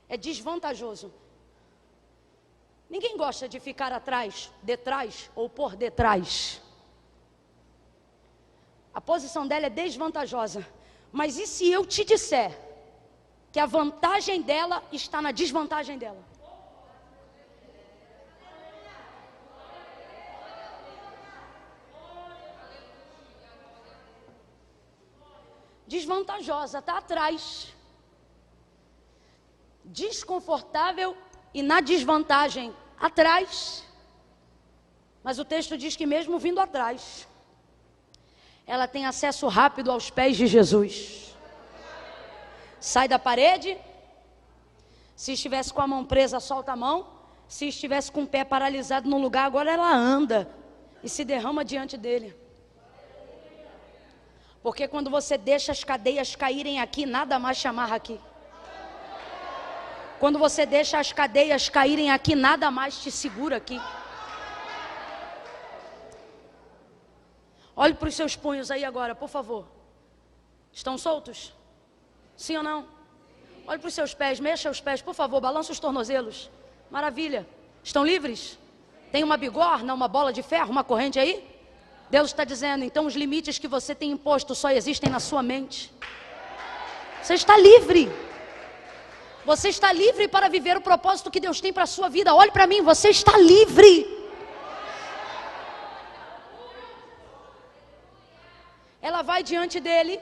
é desvantajoso. Ninguém gosta de ficar atrás, detrás ou por detrás. A posição dela é desvantajosa. Mas e se eu te disser que a vantagem dela está na desvantagem dela? desvantajosa, está atrás. Desconfortável e na desvantagem, atrás. Mas o texto diz que mesmo vindo atrás, ela tem acesso rápido aos pés de Jesus. Sai da parede. Se estivesse com a mão presa, solta a mão. Se estivesse com o pé paralisado num lugar, agora ela anda e se derrama diante dele. Porque quando você deixa as cadeias caírem aqui, nada mais te amarra aqui. Quando você deixa as cadeias caírem aqui, nada mais te segura aqui. Olhe para os seus punhos aí agora, por favor. Estão soltos? Sim ou não? Olhe para os seus pés, mexa os pés, por favor, balança os tornozelos. Maravilha. Estão livres? Tem uma bigorna, uma bola de ferro, uma corrente aí? Deus está dizendo, então os limites que você tem imposto só existem na sua mente. Você está livre. Você está livre para viver o propósito que Deus tem para a sua vida. Olhe para mim, você está livre. Ela vai diante dele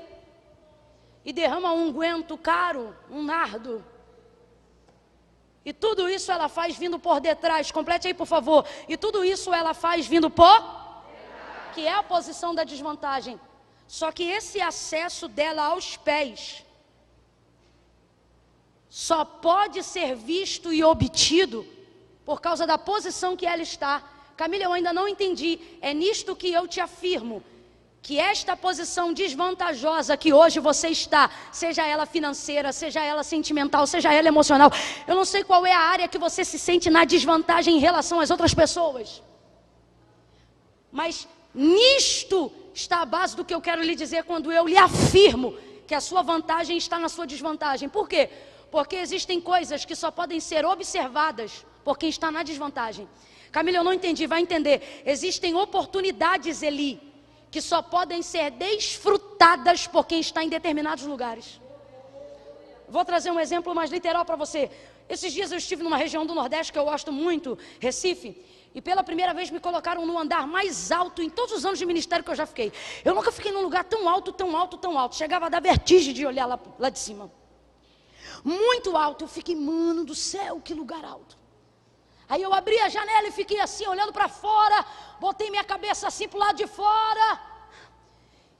e derrama um unguento caro, um nardo. E tudo isso ela faz vindo por detrás. Complete aí, por favor. E tudo isso ela faz vindo por... que é a posição da desvantagem. Só que esse acesso dela aos pés só pode ser visto e obtido por causa da posição que ela está. Camila, eu ainda não entendi. É nisto que eu te afirmo, que esta posição desvantajosa que hoje você está, seja ela financeira, seja ela sentimental, seja ela emocional, eu não sei qual é a área que você se sente na desvantagem em relação às outras pessoas, mas nisto está a base do que eu quero lhe dizer quando eu lhe afirmo que a sua vantagem está na sua desvantagem. Por quê? Porque existem coisas que só podem ser observadas por quem está na desvantagem. Camila, eu não entendi, vai entender. Existem oportunidades, Eli, que só podem ser desfrutadas por quem está em determinados lugares. Vou trazer um exemplo mais literal para você. Esses dias eu estive numa região do Nordeste que eu gosto muito, Recife, e pela primeira vez me colocaram no andar mais alto em todos os anos de ministério que eu já fiquei. Eu nunca fiquei num lugar tão alto, tão alto, tão alto. Chegava a dar vertigem de olhar lá de cima. Muito alto. Eu fiquei, mano do céu, que lugar alto. Aí eu abri a janela e fiquei assim, olhando para fora. Botei minha cabeça assim para o lado de fora.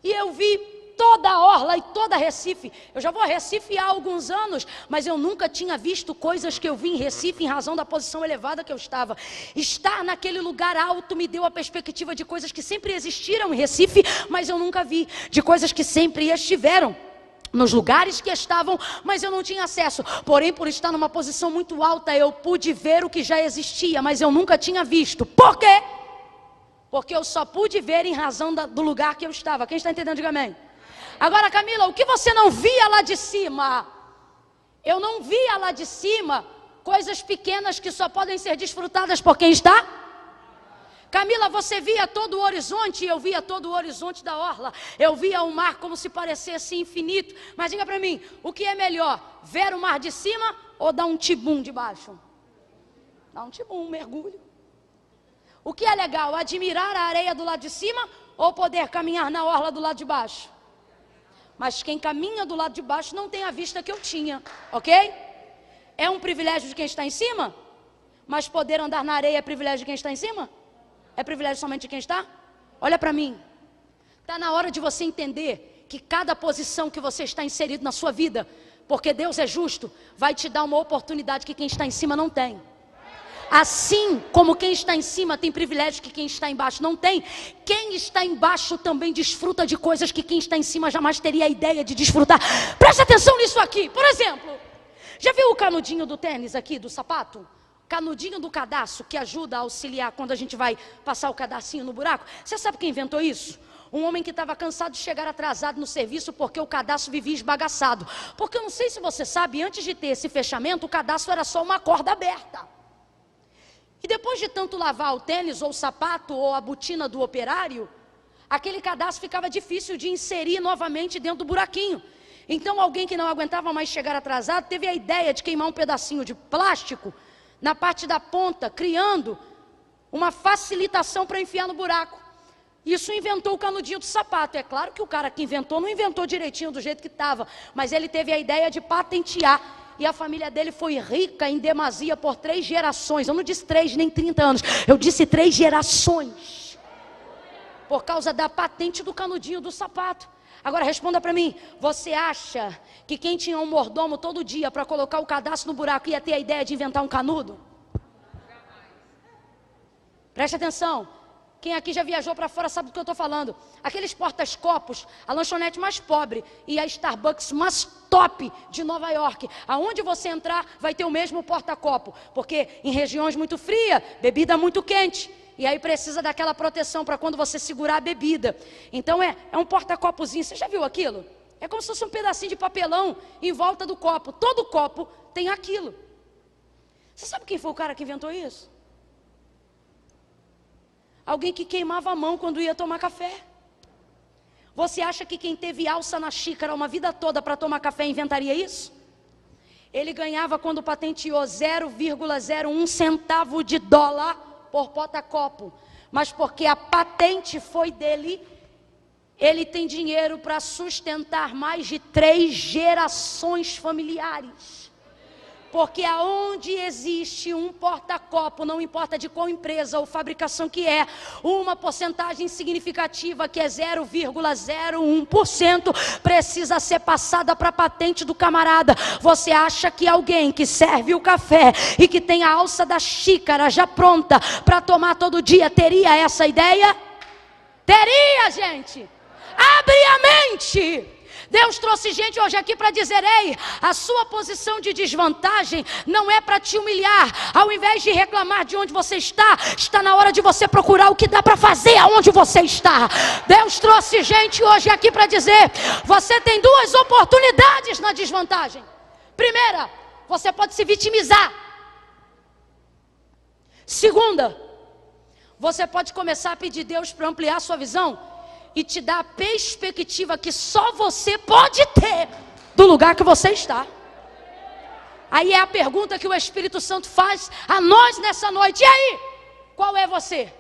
E eu vi toda a orla e toda Recife. Eu já vou a Recife há alguns anos, mas eu nunca tinha visto coisas que eu vi em Recife em razão da posição elevada que eu estava. Estar naquele lugar alto me deu a perspectiva de coisas que sempre existiram em Recife, mas eu nunca vi. De coisas que sempre estiveram nos lugares que estavam, mas eu não tinha acesso. Porém, por estar numa posição muito alta, eu pude ver o que já existia, mas eu nunca tinha visto. Por quê? Porque eu só pude ver em razão do lugar que eu estava. Quem está entendendo, diga amém. Agora, Camila, o que você não via lá de cima? Eu não via lá de cima coisas pequenas que só podem ser desfrutadas por quem está. Camila, você via todo o horizonte, eu via todo o horizonte da orla. Eu via o mar como se parecesse infinito. Mas diga para mim, o que é melhor? Ver o mar de cima ou dar um tibum de baixo? Dar um tibum, um mergulho. O que é legal? Admirar a areia do lado de cima ou poder caminhar na orla do lado de baixo? Mas quem caminha do lado de baixo não tem a vista que eu tinha, ok? É um privilégio de quem está em cima? Mas poder andar na areia é privilégio de quem está em cima? É privilégio somente de quem está? Olha para mim. Está na hora de você entender que cada posição que você está inserido na sua vida, porque Deus é justo, vai te dar uma oportunidade que quem está em cima não tem. Assim como quem está em cima tem privilégio que quem está embaixo não tem, quem está embaixo também desfruta de coisas que quem está em cima jamais teria a ideia de desfrutar. Presta atenção nisso aqui. Por exemplo, já viu o canudinho do tênis aqui, do sapato? Canudinho do cadastro, que ajuda a auxiliar quando a gente vai passar o cadastrinho no buraco. Você sabe quem inventou isso? Um homem que estava cansado de chegar atrasado no serviço porque o cadastro vivia esbagaçado. Porque eu não sei se você sabe, antes de ter esse fechamento, o cadastro era só uma corda aberta. E depois de tanto lavar o tênis, ou o sapato, ou a botina do operário, aquele cadastro ficava difícil de inserir novamente dentro do buraquinho. Então alguém que não aguentava mais chegar atrasado, teve a ideia de queimar um pedacinho de plástico na parte da ponta, criando uma facilitação para enfiar no buraco. Isso inventou o canudinho do sapato. É claro que o cara que inventou não inventou direitinho do jeito que estava, mas ele teve a ideia de patentear. E a família dele foi rica em demasia por 3 gerações. Eu não disse 3 nem 30 anos, eu disse 3 gerações. Por causa da patente do canudinho do sapato. Agora responda para mim, você acha que quem tinha um mordomo todo dia para colocar o cadastro no buraco ia ter a ideia de inventar um canudo? Preste atenção, quem aqui já viajou para fora sabe do que eu estou falando. Aqueles portas-copos, a lanchonete mais pobre e a Starbucks mais top de Nova York. Aonde você entrar vai ter o mesmo porta-copo, porque em regiões muito frias, bebida muito quente. E aí precisa daquela proteção para quando você segurar a bebida. Então é um porta-copozinho. Você já viu aquilo? É como se fosse um pedacinho de papelão em volta do copo. Todo copo tem aquilo. Você sabe quem foi o cara que inventou isso? Alguém que queimava a mão quando ia tomar café. Você acha que quem teve alça na xícara uma vida toda para tomar café inventaria isso? Ele ganhava quando patenteou 0,01 centavo de dólar por porta-copo, mas porque a patente foi dele, ele tem dinheiro para sustentar mais de 3 gerações familiares. Porque aonde existe um porta-copo, não importa de qual empresa ou fabricação que é, uma porcentagem significativa que é 0,01% precisa ser passada para a patente do camarada. Você acha que alguém que serve o café e que tem a alça da xícara já pronta para tomar todo dia teria essa ideia? Teria, gente! Abre a mente! Deus trouxe gente hoje aqui para dizer, ei, a sua posição de desvantagem não é para te humilhar. Ao invés de reclamar de onde você está na hora de você procurar o que dá para fazer aonde você está. Deus trouxe gente hoje aqui para dizer, você tem 2 oportunidades na desvantagem. Primeira, você pode se vitimizar. Segunda, você pode começar a pedir Deus para ampliar a sua visão e te dar a perspectiva que só você pode ter do lugar que você está. Aí é a pergunta que o Espírito Santo faz a nós nessa noite. E aí? Qual é você?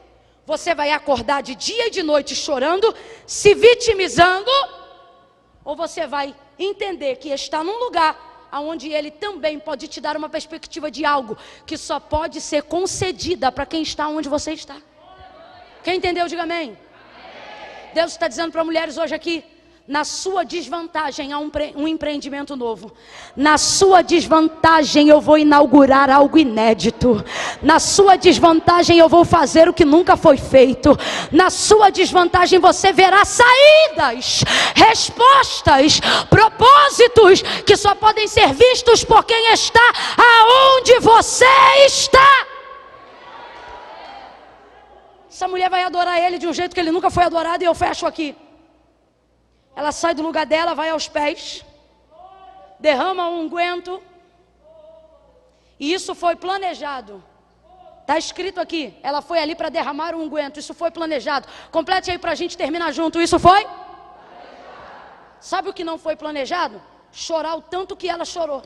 Você vai acordar de dia e de noite chorando, se vitimizando? Ou você vai entender que está num lugar onde Ele também pode te dar uma perspectiva de algo que só pode ser concedida para quem está onde você está? Quem entendeu, diga amém. Deus está dizendo para mulheres hoje aqui, na sua desvantagem há um empreendimento novo. Na sua desvantagem eu vou inaugurar algo inédito. Na sua desvantagem eu vou fazer o que nunca foi feito. Na sua desvantagem você verá saídas, respostas, propósitos que só podem ser vistos por quem está aonde você está. Essa mulher vai adorar Ele de um jeito que Ele nunca foi adorado, e eu fecho aqui. Ela sai do lugar dela, vai aos pés, derrama um unguento, e isso foi planejado. Está escrito aqui, ela foi ali para derramar um unguento, isso foi planejado. Complete aí para a gente terminar junto, isso foi? Sabe o que não foi planejado? Chorar o tanto que ela chorou.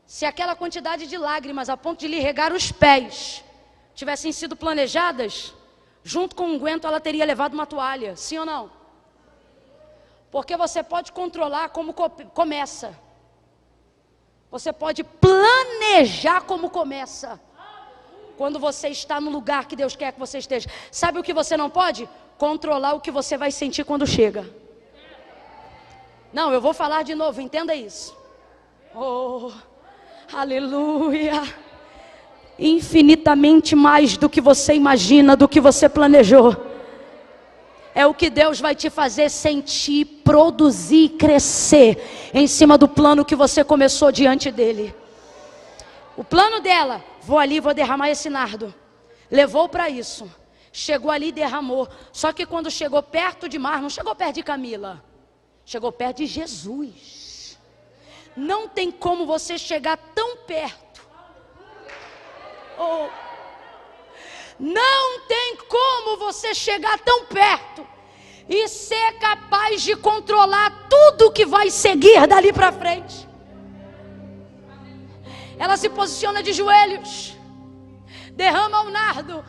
Se aquela quantidade de lágrimas a ponto de lhe regar os pés tivessem sido planejadas, junto com o unguento ela teria levado uma toalha, sim ou não? Porque você pode controlar como começa. Você pode planejar como começa. Quando você está no lugar que Deus quer que você esteja. Sabe o que você não pode? Controlar o que você vai sentir quando chega. Não, eu vou falar de novo, entenda isso. Oh, aleluia. Infinitamente mais do que você imagina, do que você planejou. É o que Deus vai te fazer sentir, produzir, crescer em cima do plano que você começou diante dele. O plano dela, vou ali, vou derramar esse nardo. Levou para isso. Chegou ali e derramou. Só que quando chegou perto de Mar, não chegou perto de Camila. Chegou perto de Jesus. Não tem como você chegar tão perto. Oh. Não tem como você chegar tão perto e ser capaz de controlar tudo que vai seguir dali para frente. Ela se posiciona de joelhos, derrama o nardo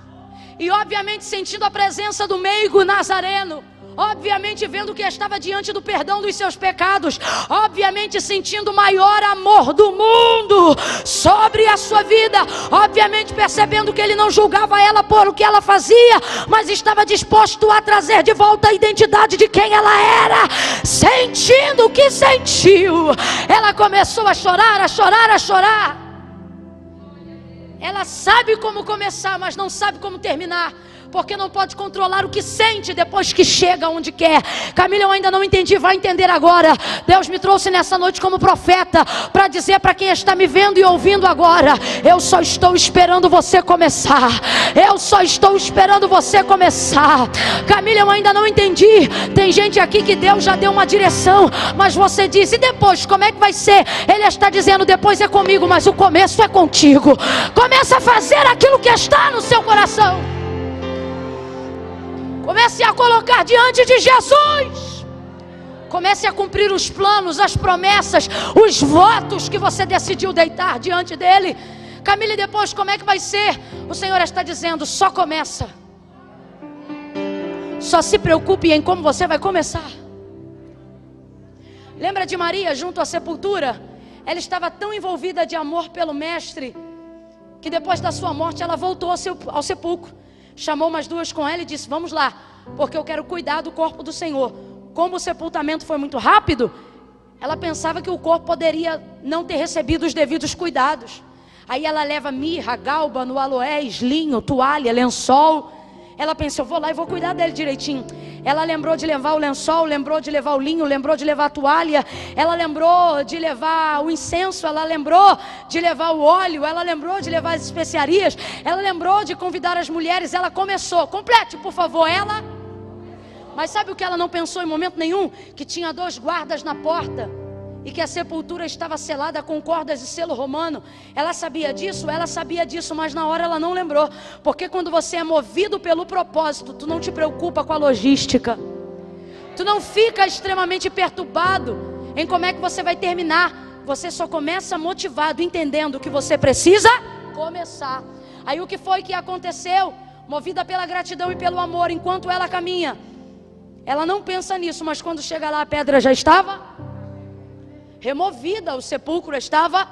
E obviamente sentindo a presença do meigo nazareno, obviamente vendo que estava diante do perdão dos seus pecados, obviamente sentindo o maior amor do mundo sobre a sua vida, obviamente percebendo que ele não julgava ela por o que ela fazia, mas estava disposto a trazer de volta a identidade de quem ela era. Sentindo o que sentiu, ela começou a chorar, a chorar, a chorar. Ela sabe como começar, mas não sabe como terminar, porque não pode controlar o que sente depois que chega onde quer. Camila, eu ainda não entendi, vai entender agora. Deus me trouxe nessa noite como profeta para dizer para quem está me vendo e ouvindo agora: eu só estou esperando você começar. Eu só estou esperando você começar. Camila, eu ainda não entendi. Tem gente aqui que Deus já deu uma direção, mas você diz: e depois, como é que vai ser? Ele está dizendo: depois é comigo, mas o começo é contigo. Começa a fazer aquilo que está no seu coração. Comece a colocar diante de Jesus. Comece a cumprir os planos, as promessas, os votos que você decidiu deitar diante dele. Camila, e depois como é que vai ser? O Senhor está dizendo: só começa. Só se preocupe em como você vai começar. Lembra de Maria junto à sepultura? Ela estava tão envolvida de amor pelo Mestre, que depois da sua morte ela voltou ao sepulcro. Chamou umas duas com ela e disse: vamos lá, porque eu quero cuidar do corpo do Senhor. Como o sepultamento foi muito rápido, ela pensava que o corpo poderia não ter recebido os devidos cuidados. Aí ela leva mirra, gálbano, aloés, linho, toalha, lençol. Ela pensou: eu vou lá e vou cuidar dele direitinho. Ela lembrou de levar o lençol, lembrou de levar o linho, lembrou de levar a toalha. Ela lembrou de levar o incenso, ela lembrou de levar o óleo, ela lembrou de levar as especiarias, ela lembrou de convidar as mulheres. Ela começou. Complete, por favor. Mas sabe o que ela não pensou em momento nenhum? Que tinha 2 guardas na porta e que a sepultura estava selada com cordas de selo romano. Ela sabia disso, mas na hora ela não lembrou. Porque quando você é movido pelo propósito, tu não te preocupa com a logística. Tu não fica extremamente perturbado em como é que você vai terminar. Você só começa motivado, entendendo que você precisa começar. Aí o que foi que aconteceu? Movida pela gratidão e pelo amor, enquanto ela caminha, ela não pensa nisso, mas quando chega lá a pedra já estava removida, o sepulcro estava.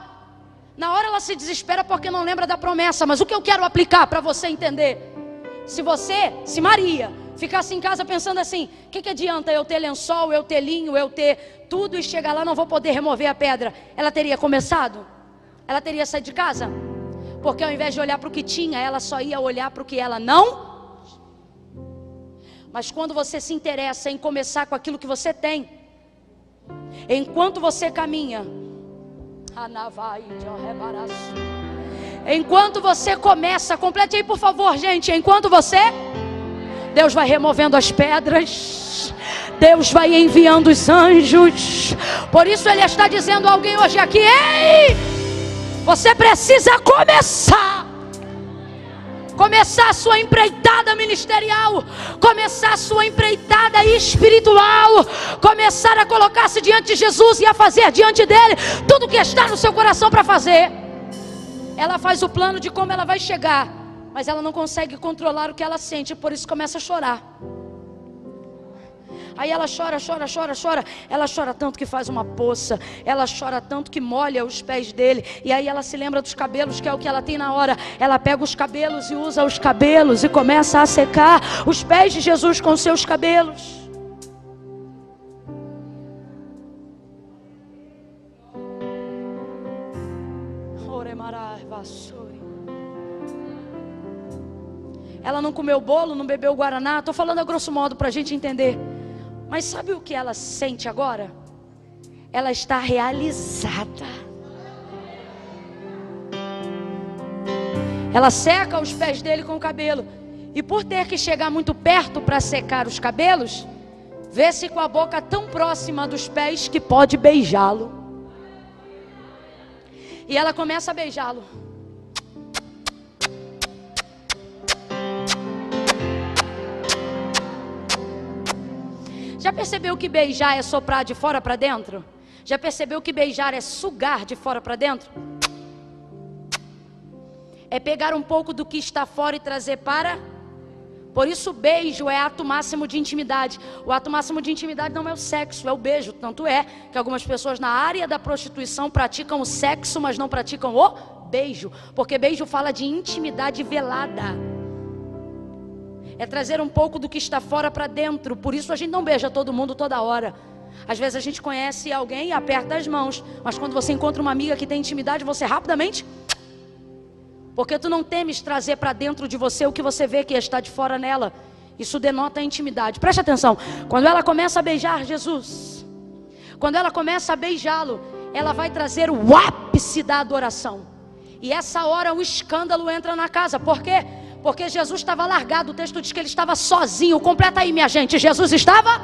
Na hora ela se desespera porque não lembra da promessa. Mas o que eu quero aplicar para você entender: se Maria ficasse em casa pensando assim: o que adianta eu ter lençol, eu ter linho, eu ter tudo e chegar lá não vou poder remover a pedra? Ela teria começado? Ela teria saído de casa? Porque ao invés de olhar para o que tinha, ela só ia olhar para o que ela não. Mas quando você se interessa em começar com aquilo que você tem, enquanto você caminha, enquanto você começa, complete aí por favor, gente. Enquanto você, Deus vai removendo as pedras, Deus vai enviando os anjos. Por isso Ele está dizendo a alguém hoje aqui: ei, você precisa começar a sua empreitada ministerial, começar a sua empreitada espiritual, começar a colocar-se diante de Jesus e a fazer diante dele tudo que está no seu coração para fazer. Ela faz o plano de como ela vai chegar, mas ela não consegue controlar o que ela sente, por isso começa a chorar. Aí ela chora. Ela chora tanto que faz uma poça. Ela chora tanto que molha os pés dele. E aí ela se lembra dos cabelos, que é o que ela tem na hora. Ela pega os cabelos e usa os cabelos e começa a secar os pés de Jesus com seus cabelos. Ela não comeu bolo, não bebeu guaraná. Estou falando a grosso modo para a gente entender. Mas sabe o que ela sente agora? Ela está realizada. Ela seca os pés dele com o cabelo. E por ter que chegar muito perto para secar os cabelos, vê-se com a boca tão próxima dos pés que pode beijá-lo. E ela começa a beijá-lo. Já percebeu que beijar é soprar de fora para dentro? Já percebeu que beijar é sugar de fora para dentro? É pegar um pouco do que está fora e trazer para Por isso o beijo é ato máximo de intimidade. O ato máximo de intimidade não é o sexo, é o beijo. Tanto é que algumas pessoas na área da prostituição praticam o sexo, mas não praticam o beijo. Porque beijo fala de intimidade velada. É trazer um pouco do que está fora para dentro. Por isso a gente não beija todo mundo toda hora. Às vezes a gente conhece alguém e aperta as mãos, mas quando você encontra uma amiga que tem intimidade, você rapidamente... Porque tu não temes trazer para dentro de você o que você vê que está de fora nela. Isso denota a intimidade. Preste atenção. Quando ela começa a beijar Jesus, quando ela começa a beijá-lo, ela vai trazer o ápice da adoração. E essa hora o escândalo entra na casa. Por quê? Porque Jesus estava largado. O texto diz que ele estava sozinho. Completa aí, minha gente. Jesus estava...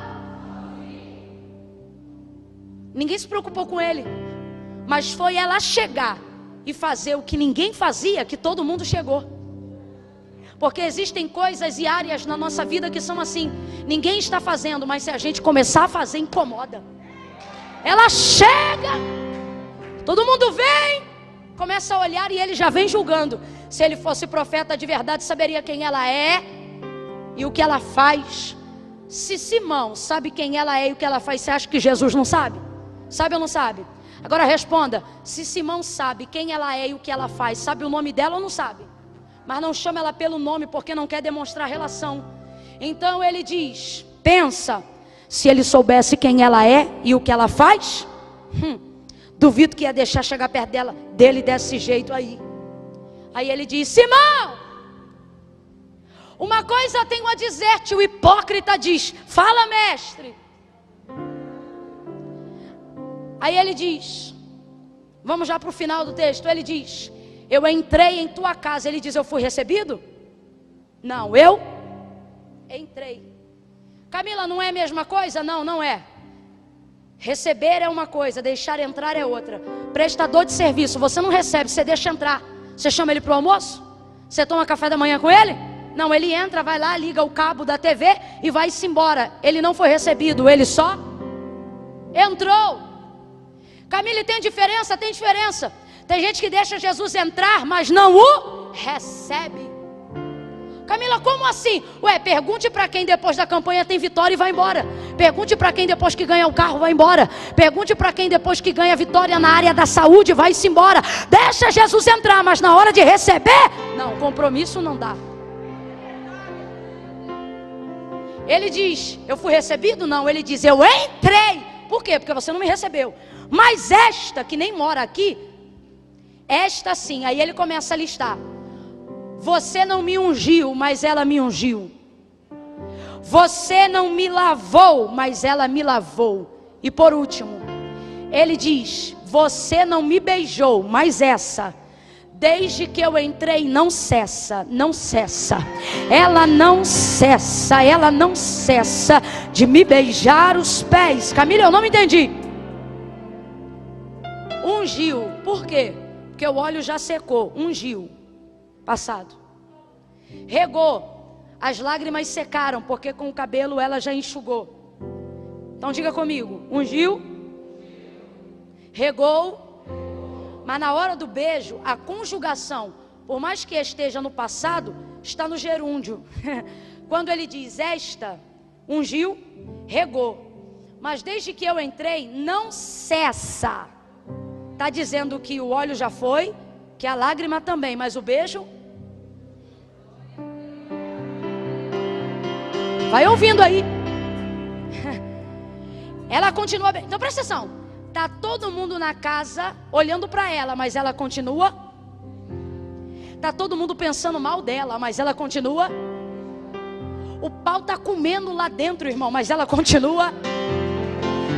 Ninguém se preocupou com ele. Mas foi ela chegar e fazer o que ninguém fazia, que todo mundo chegou. Porque existem coisas e áreas na nossa vida que são assim. Ninguém está fazendo, mas se a gente começar a fazer, incomoda. Ela chega, todo mundo vem, começa a olhar e ele já vem julgando. Se ele fosse profeta de verdade, saberia quem ela é e o que ela faz. Se Simão sabe quem ela é e o que ela faz, você acha que Jesus não sabe? Sabe ou não sabe? Agora responda, se Simão sabe quem ela é e o que ela faz, sabe o nome dela ou não sabe? Mas não chama ela pelo nome porque não quer demonstrar relação. Então ele diz, pensa, se ele soubesse quem ela é e o que ela faz, duvido que ia deixar chegar perto dele desse jeito aí. Aí ele diz, Simão, uma coisa tenho a dizer-te. O hipócrita diz, fala, mestre. Aí ele diz, vamos já para o final do texto, ele diz, eu entrei em tua casa. Ele diz, eu fui recebido? Não, eu entrei. Camila, não é a mesma coisa? Não, não é. Receber é uma coisa, deixar entrar é outra. Prestador de serviço, você não recebe, você deixa entrar. Você chama ele para o almoço? Você toma café da manhã com ele? Não, ele entra, vai lá, liga o cabo da TV e vai-se embora. Ele não foi recebido, ele só entrou. Camila, tem diferença? Tem diferença. Tem gente que deixa Jesus entrar, mas não o recebe. Camila, como assim? Ué, pergunte para quem depois da campanha tem vitória e vai embora. Pergunte para quem depois que ganha o carro vai embora. Pergunte para quem depois que ganha vitória na área da saúde vai-se embora. Deixa Jesus entrar, mas na hora de receber, não, compromisso não dá. Ele diz, eu fui recebido? Não, ele diz, eu entrei. Por quê? Porque você não me recebeu. Mas esta que nem mora aqui, esta sim. Aí ele começa a listar. Você não me ungiu, mas ela me ungiu. Você não me lavou, mas ela me lavou. E por último, ele diz, você não me beijou, mas essa, desde que eu entrei, não cessa, não cessa. Ela não cessa de me beijar os pés. Camila, eu não me entendi. Ungiu, por quê? Porque o óleo já secou. Ungiu, passado. Regou, as lágrimas secaram, porque com o cabelo ela já enxugou. Então diga comigo, ungiu, regou, mas na hora do beijo, a conjugação, por mais que esteja no passado, está no gerúndio. Quando ele diz esta, ungiu, regou, mas desde que eu entrei, não cessa. Está dizendo que o óleo já foi, que a lágrima também, mas o beijo... Vai ouvindo aí. Ela continua... Então presta atenção. Está todo mundo na casa olhando para ela, mas ela continua. Está todo mundo pensando mal dela, mas ela continua. O pau está comendo lá dentro, irmão, mas ela continua.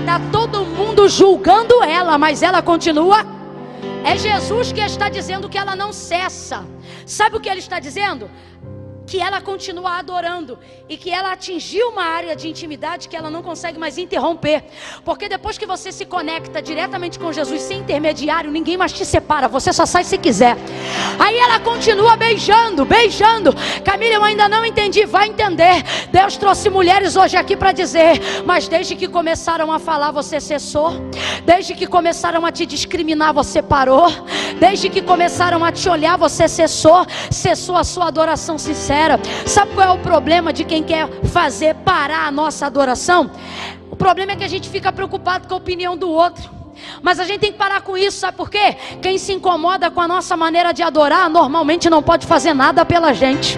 Está todo mundo julgando ela, mas ela continua. É Jesus que está dizendo que ela não cessa. Sabe o que ele está dizendo? Que ela continua adorando e que ela atingiu uma área de intimidade que ela não consegue mais interromper. Porque depois que você se conecta diretamente com Jesus sem intermediário, ninguém mais te separa, você só sai se quiser. Aí ela continua beijando, beijando. Camila, eu ainda não entendi, vai entender. Deus trouxe mulheres hoje aqui para dizer, mas desde que começaram a falar, você cessou. Desde que começaram a te discriminar, você parou. Desde que começaram a te olhar, você cessou. Cessou a sua adoração sincera. galera. Sabe qual é o problema de quem quer fazer parar a nossa adoração? O problema é que a gente fica preocupado com a opinião do outro. Mas a gente tem que parar com isso, sabe por quê? Quem se incomoda com a nossa maneira de adorar, normalmente não pode fazer nada pela gente.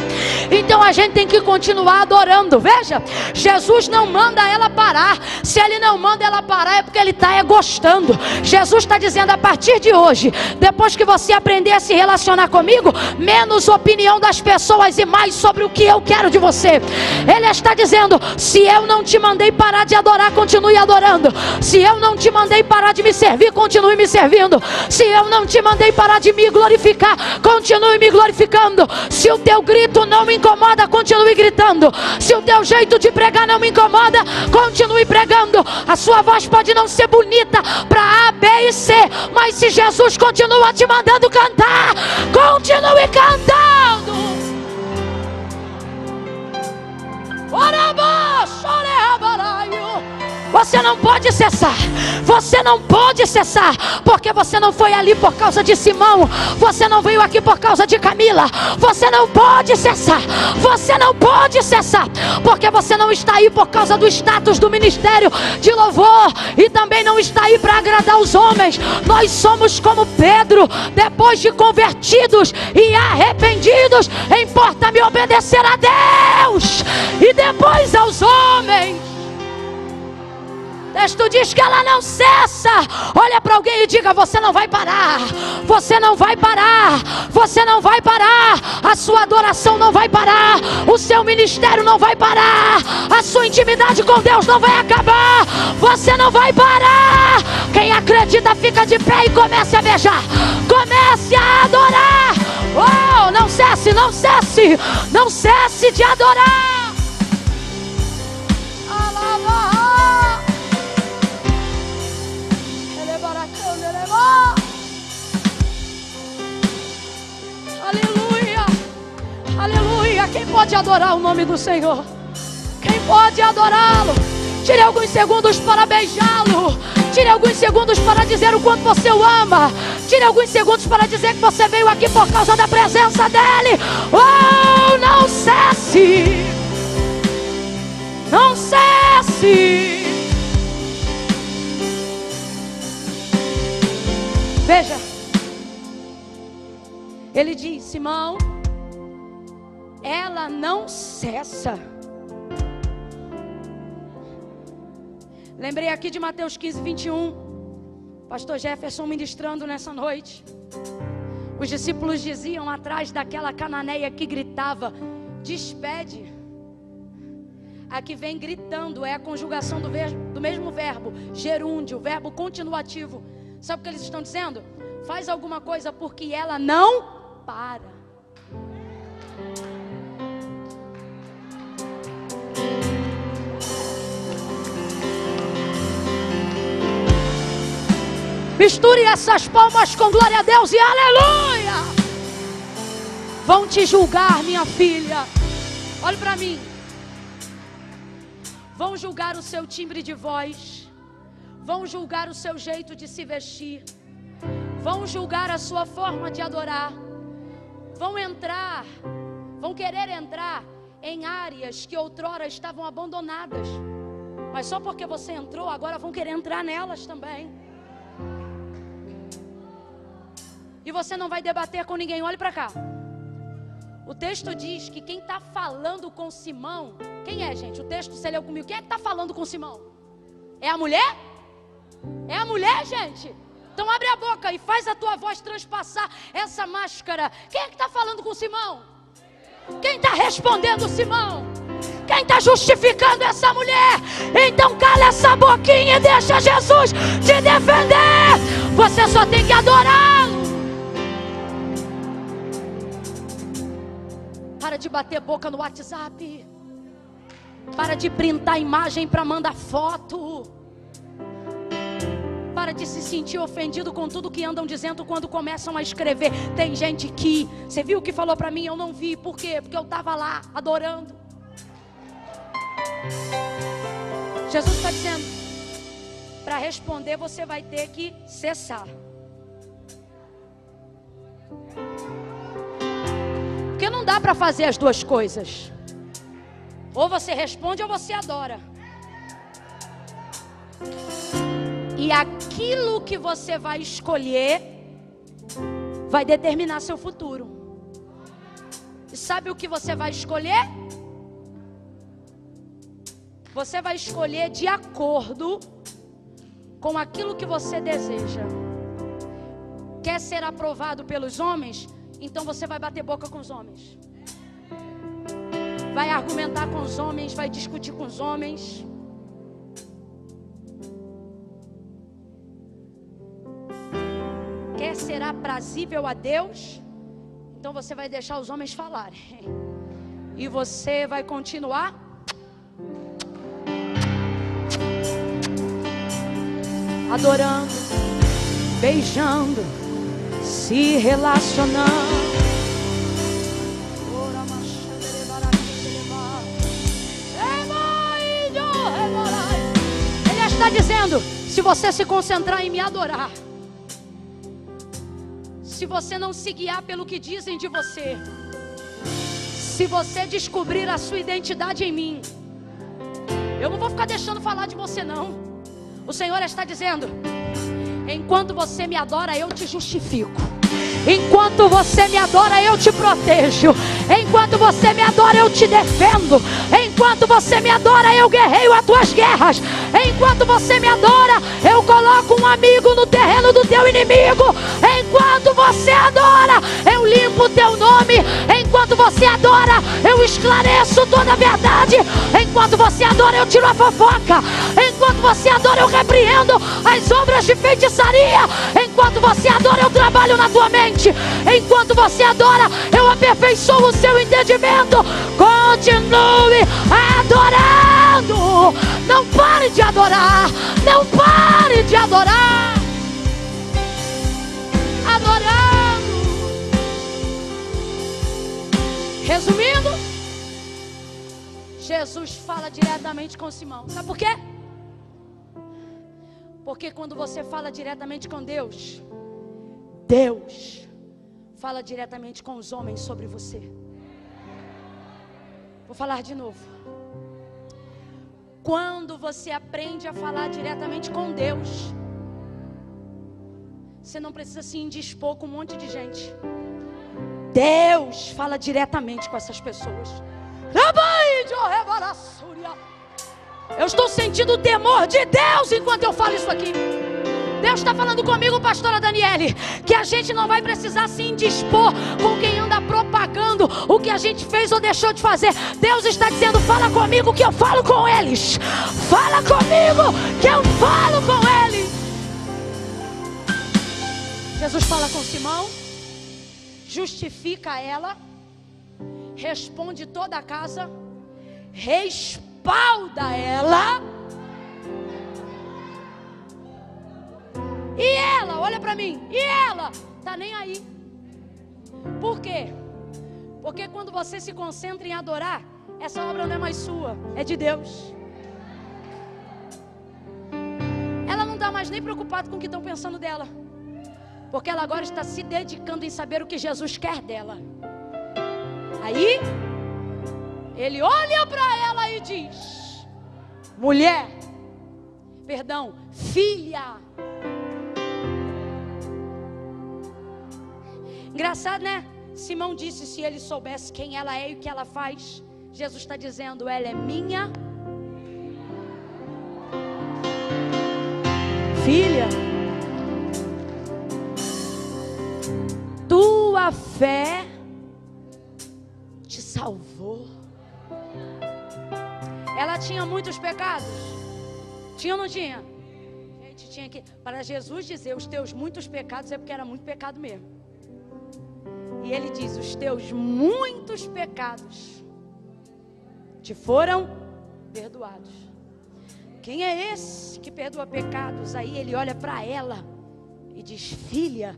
Então a gente tem que continuar adorando. Veja, Jesus não manda ela parar. Se Ele não manda ela parar, é porque Ele está gostando. Jesus está dizendo, a partir de hoje, depois que você aprender a se relacionar comigo, menos opinião das pessoas e mais sobre o que eu quero de você. Ele está dizendo, se eu não te mandei parar de adorar, continue adorando. Se eu não te mandei parar de me servir, continue me servindo. Se eu não te mandei parar de me glorificar, continue me glorificando. Se o teu grito não me incomoda, continue gritando. Se o teu jeito de pregar não me incomoda, continue pregando. A sua voz pode não ser bonita para A, B e C, mas se Jesus continua te mandando cantar, continue cantando. Você não pode cessar. Você não pode cessar. Porque você não foi ali por causa de Simão. Você não veio aqui por causa de Camila. Você não pode cessar. Você não pode cessar. Porque você não está aí por causa do status do ministério de louvor. E também não está aí para agradar os homens. Nós somos como Pedro. Depois de convertidos e arrependidos, importa-me obedecer a Deus e depois aos homens. O texto diz que ela não cessa. Olha para alguém e diga, você não vai parar. Você não vai parar. Você não vai parar. A sua adoração não vai parar. O seu ministério não vai parar. A sua intimidade com Deus não vai acabar. Você não vai parar. Quem acredita fica de pé e comece a beijar. Comece a adorar. Oh, não cesse, não cesse. Não cesse de adorar. Alaba. Aleluia, aleluia. Quem pode adorar o nome do Senhor? Quem pode adorá-lo? Tire alguns segundos para beijá-lo. Tire alguns segundos para dizer o quanto você o ama. Tire alguns segundos para dizer que você veio aqui por causa da presença dele. Oh, não cesse. Não cesse. Veja, ele diz, Simão, ela não cessa. Lembrei aqui de Mateus 15, 21. Pastor Jefferson ministrando nessa noite. Os discípulos diziam atrás daquela cananeia que gritava, despede. Aqui vem gritando, é a conjugação do mesmo verbo, gerúndio, verbo continuativo. Sabe o que eles estão dizendo? Faz alguma coisa porque ela não para. Misture essas palmas com glória a Deus e aleluia. Vão te julgar, minha filha. Olhe para mim. Vão julgar o seu timbre de voz. Vão julgar o seu jeito de se vestir. Vão julgar a sua forma de adorar. Vão querer entrar em áreas que outrora estavam abandonadas. Mas só porque você entrou, agora vão querer entrar nelas também. E você não vai debater com ninguém. Olhe para cá. O texto diz que quem está falando com Simão, quem é, gente? O texto você leu comigo. Quem é que está falando com Simão? É a mulher? É a mulher, gente? Então abre a boca e faz a tua voz transpassar essa máscara. Quem é que está falando com Simão? Quem está respondendo Simão? Quem está justificando essa mulher? Então cala essa boquinha e deixa Jesus te defender. Você só tem que adorá-lo. Para de bater boca no WhatsApp. Para de printar imagem para mandar foto. Para de se sentir ofendido com tudo que andam dizendo quando começam a escrever. Tem gente que, você viu o que falou para mim? Eu não vi. Por quê? Porque eu estava lá adorando. Jesus está dizendo, para responder você vai ter que cessar. Porque não dá para fazer as duas coisas. Ou você responde ou você adora. E aquilo que você vai escolher vai determinar seu futuro. E sabe o que você vai escolher? Você vai escolher de acordo com aquilo que você deseja. Quer ser aprovado pelos homens? Então você vai bater boca com os homens. Vai argumentar com os homens, vai discutir com os homens. Quer ser aprazível a Deus? Então você vai deixar os homens falarem. E você vai continuar adorando, beijando, se relacionando. Ele está dizendo: se você se concentrar em me adorar, se você não se guiar pelo que dizem de você, se você descobrir a sua identidade em mim, eu não vou ficar deixando falar de você não. O Senhor está dizendo: enquanto você me adora, eu te justifico. Enquanto você me adora, eu te protejo. Enquanto você me adora, eu te defendo. Enquanto você me adora, eu guerreio as tuas guerras. Enquanto você me adora, eu coloco um amigo no terreno do teu inimigo. Enquanto você adora, eu limpo o teu nome. Enquanto você adora, eu esclareço toda a verdade. Enquanto você adora, eu tiro a fofoca. Enquanto você adora, eu repreendo as obras de feitiçaria. Enquanto você adora, eu trabalho na tua mente. Enquanto você adora, eu aperfeiçoo o seu entendimento. Continue adorando. Não pare de adorar. Não pare de adorar. Adorando. Resumindo, Jesus fala diretamente com Simão. Sabe por quê? Porque quando você fala diretamente com Deus, Deus fala diretamente com os homens sobre você. Vou falar de novo. Quando você aprende a falar diretamente com Deus, você não precisa se indispor com um monte de gente. Deus fala diretamente com essas pessoas. Eu estou sentindo o temor de Deus enquanto eu falo isso aqui. Deus está falando comigo, pastora Daniele, que a gente não vai precisar se indispor com quem anda propagando o que a gente fez ou deixou de fazer. Deus está dizendo: fala comigo que eu falo com eles. Fala comigo que eu falo com eles. Jesus fala com Simão, justifica ela, responde toda a casa, respalda ela. E ela, olha pra mim, e ela tá nem aí. Por quê? Porque quando você se concentra em adorar, essa obra não é mais sua, é de Deus. Ela não está mais nem preocupada com o que estão pensando dela, porque ela agora está se dedicando em saber o que Jesus quer dela. Aí ele olha para ela e diz: filha. Engraçado, né? Simão disse: se ele soubesse quem ela é e o que ela faz. Jesus está dizendo: ela é minha filha. Tua fé te salvou. Ela tinha muitos pecados? Tinha ou não tinha? Gente, tinha que... Para Jesus dizer os teus muitos pecados, é porque era muito pecado mesmo. E ele diz: os teus muitos pecados te foram perdoados. Quem é esse que perdoa pecados? Aí ele olha para ela e diz: filha,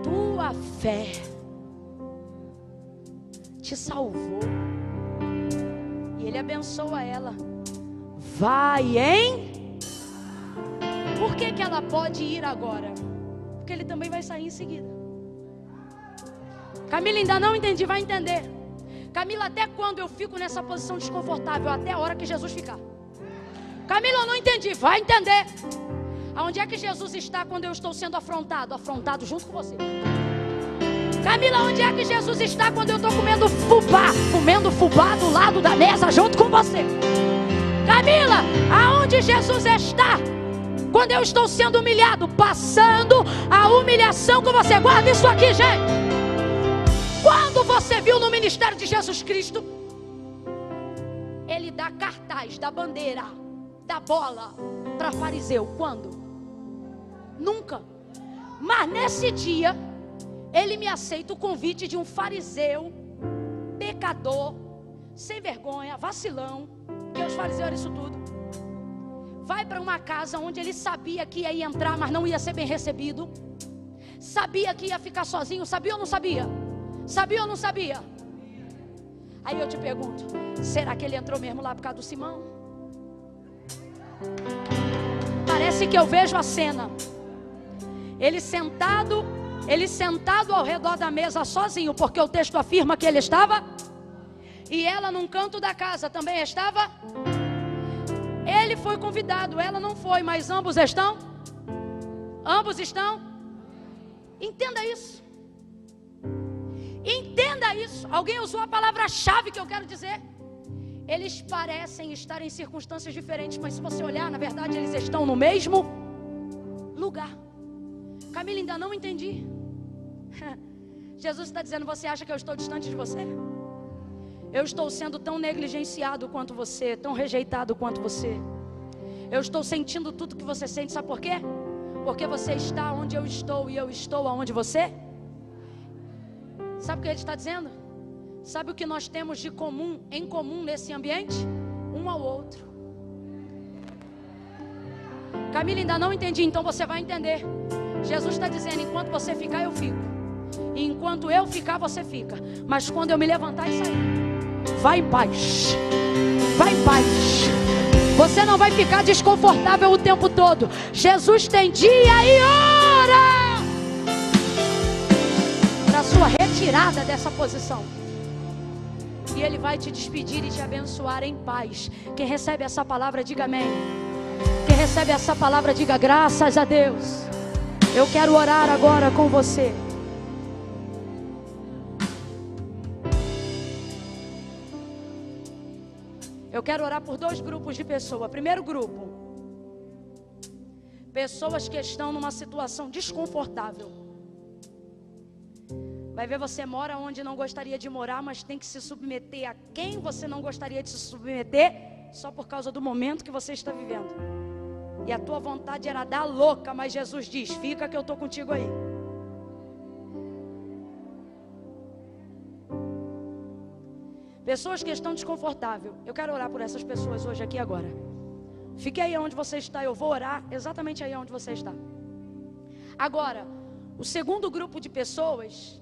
tua fé te salvou. E ele abençoa ela. Vai em... Por que ela pode ir agora? Porque ele também vai sair em seguida. Camila, ainda não entendi, vai entender. Camila, até quando eu fico nessa posição desconfortável? Até a hora que Jesus ficar. Camila, eu não entendi. Vai entender. Aonde é que Jesus está quando eu estou sendo afrontado? Afrontado junto com você. Camila, onde é que Jesus está quando eu estou comendo fubá do lado da mesa junto com você? Camila, aonde Jesus está quando eu estou sendo humilhado? Passando a humilhação com você. Guarda isso aqui, gente. Quando você viu no ministério de Jesus Cristo, ele dá cartaz, dá bandeira, dá bola para fariseu. Quando? Nunca. Mas nesse dia, ele me aceita o convite de um fariseu, pecador, sem vergonha, vacilão, porque os fariseus eram isso tudo. Vai para uma casa onde ele sabia que ia entrar, mas não ia ser bem recebido. Sabia que ia ficar sozinho, sabia ou não sabia? Sabia ou não sabia? Aí eu te pergunto, será que ele entrou mesmo lá por causa do Simão? Parece que eu vejo a cena. Ele sentado ao redor da mesa sozinho, porque o texto afirma que ele estava. E ela num canto da casa também estava. Ele foi convidado, ela não foi, mas ambos estão. Ambos estão. Entenda isso. Entenda isso. Alguém usou a palavra-chave que eu quero dizer. Eles parecem estar em circunstâncias diferentes, mas se você olhar, na verdade eles estão no mesmo lugar. Camila, ainda não entendi. Jesus está dizendo, você acha que eu estou distante de você? Eu estou sendo tão negligenciado quanto você, tão rejeitado quanto você. Eu estou sentindo tudo que você sente, sabe por quê? Porque você está onde eu estou e eu estou aonde você. Sabe o que ele está dizendo? Sabe o que nós temos de comum, em comum nesse ambiente? Um ao outro. Camila, ainda não entendi, então você vai entender. Jesus está dizendo, enquanto você ficar, eu fico. E enquanto eu ficar, você fica. Mas quando eu me levantar e sair, vai em paz. Vai em paz. Você não vai ficar desconfortável o tempo todo. Jesus tem dia e hora para sua retirada dessa posição. E Ele vai te despedir e te abençoar em paz. Quem recebe essa palavra, diga amém. Quem recebe essa palavra, diga graças a Deus. Eu quero orar agora com você. Eu quero orar por 2 grupos de pessoas. Primeiro grupo, pessoas que estão numa situação desconfortável. Vai ver, você mora onde não gostaria de morar, mas tem que se submeter a quem você não gostaria de se submeter, só por causa do momento que você está vivendo. E a tua vontade era dar louca, mas Jesus diz, fica que eu estou contigo aí. Pessoas que estão desconfortáveis. Eu quero orar por essas pessoas hoje aqui agora. Fique aí onde você está, eu vou orar exatamente aí onde você está. Agora, o segundo grupo de pessoas,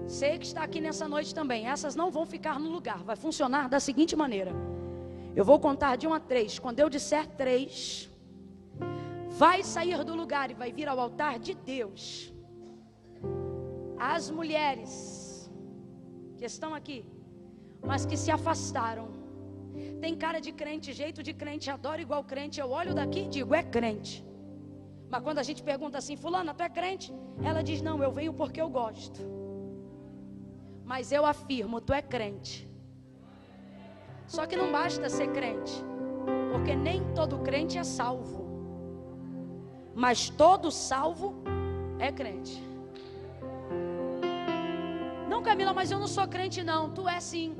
sei que está aqui nessa noite também, essas não vão ficar no lugar, vai funcionar da seguinte maneira. Eu vou contar de 1 a 3, quando eu disser 3, vai sair do lugar e vai vir ao altar de Deus. As mulheres que estão aqui, mas que se afastaram, tem cara de crente, jeito de crente, adora igual crente, eu olho daqui e digo, é crente. Mas quando a gente pergunta assim, fulana, tu é crente? Ela diz, não, eu venho porque eu gosto. Mas eu afirmo, tu é crente. Só que não basta ser crente, porque nem todo crente é salvo, mas todo salvo é crente. Não, Camila, mas eu não sou crente não. Tu é sim.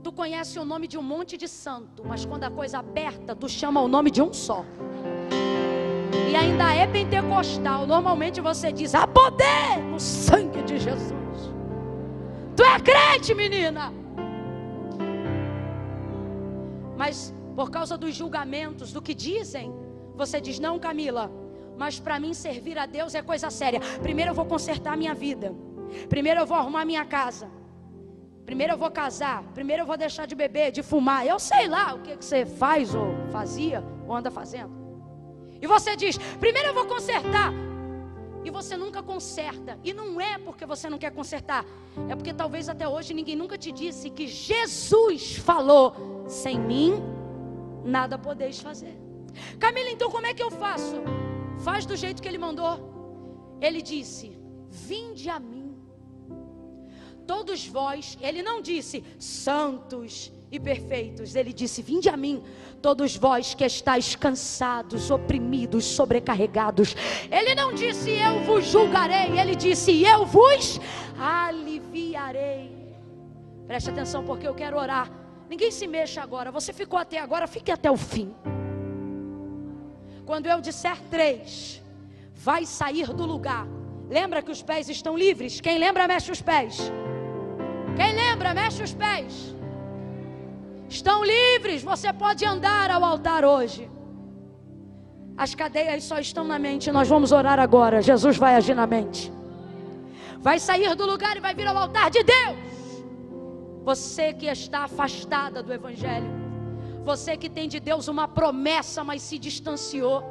Tu conhece o nome de um monte de santo, mas quando a coisa aperta, tu chama o nome de um só. E ainda é pentecostal. Normalmente você diz, há poder no sangue de Jesus. Tu é crente, menina. Mas por causa dos julgamentos, do que dizem, você diz, não, Camila, mas para mim servir a Deus é coisa séria. Primeiro eu vou consertar a minha vida. Primeiro eu vou arrumar minha casa. Primeiro eu vou casar. Primeiro eu vou deixar de beber, de fumar. Eu sei lá o que você faz ou fazia ou anda fazendo. E você diz, primeiro eu vou consertar. e você nunca conserta. E não é porque você não quer consertar, é porque talvez até hoje ninguém nunca te disse que Jesus falou: sem mim nada podeis fazer. Camila, então como é que eu faço? Faz do jeito que ele mandou. Ele disse: vinde a mim, todos vós. Ele não disse santos e perfeitos, ele disse: vinde a mim, todos vós que estáis cansados, oprimidos, sobrecarregados. Ele não disse eu vos julgarei, ele disse eu vos aliviarei. Preste atenção, porque eu quero orar. Ninguém se mexa agora. Você ficou até agora, fique até o fim. Quando eu disser 3, vai sair do lugar. Lembra que os pés estão livres? Quem lembra, mexe os pés. Quem lembra, mexe os pés. Estão livres, você pode andar ao altar hoje. As cadeias só estão na mente. Nós vamos orar agora. Jesus vai agir na mente. Vai sair do lugar e vai vir ao altar de Deus. Você que está afastada do Evangelho, você que tem de Deus uma promessa, mas se distanciou,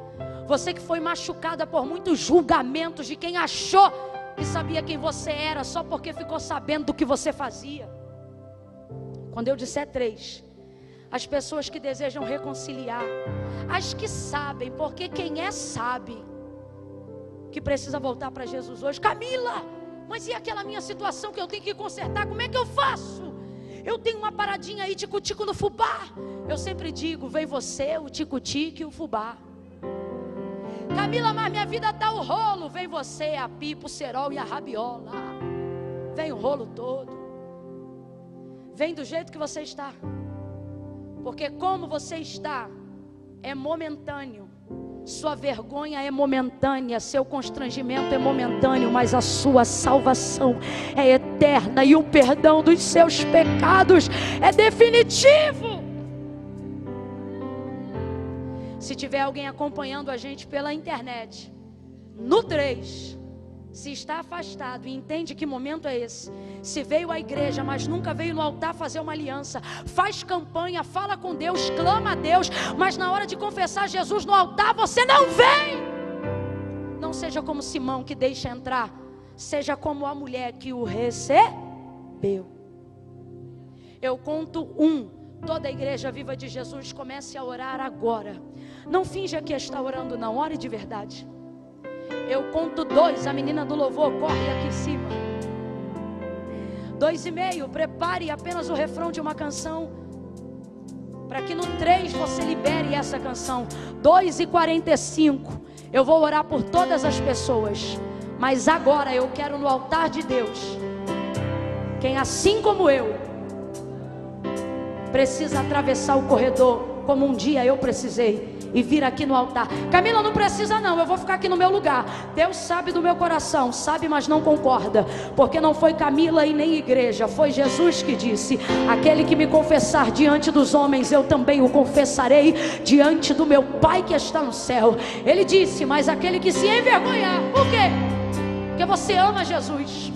você que foi machucada por muitos julgamentos de quem achou que sabia quem você era, só porque ficou sabendo do que você fazia. Quando eu disser 3, as pessoas que desejam reconciliar, as que sabem, porque quem é sabe, que precisa voltar para Jesus hoje. Camila, mas e aquela minha situação que eu tenho que consertar, como é que eu faço? Eu tenho uma paradinha aí, tico-tico no fubá. Eu sempre digo, vem você, o tico-tico e o fubá. Camila, mas minha vida dá o rolo. Vem você, a pipa, o cerol e a rabiola. Vem o rolo todo. Vem do jeito que você está. Porque como você está, é momentâneo. Sua vergonha é momentânea, seu constrangimento é momentâneo, mas a sua salvação é eterna e o perdão dos seus pecados é definitivo. Se tiver alguém acompanhando a gente pela internet, no 3, se está afastado e entende que momento é esse, se veio à igreja, mas nunca veio no altar fazer uma aliança, faz campanha, fala com Deus, clama a Deus, mas na hora de confessar Jesus no altar, você não vem. Não seja como Simão que deixa entrar, seja como a mulher que o recebeu. Eu conto 1, toda a igreja viva de Jesus comece a orar agora. Não finja que está orando, não, ore de verdade. Eu conto 2, a menina do louvor corre aqui em cima. 2,5, prepare apenas o refrão de uma canção, para que no 3 você libere essa canção. 2:45, eu vou orar por todas as pessoas, mas agora eu quero no altar de Deus, quem assim como eu, precisa atravessar o corredor, como um dia eu precisei, e vir aqui no altar. Camila, não precisa não, eu vou ficar aqui no meu lugar. Deus sabe do meu coração, sabe, mas não concorda, porque não foi Camila e nem igreja, foi Jesus que disse: aquele que me confessar diante dos homens, eu também o confessarei diante do meu Pai que está no céu. Ele disse: mas aquele que se envergonhar, por quê? Porque você ama Jesus,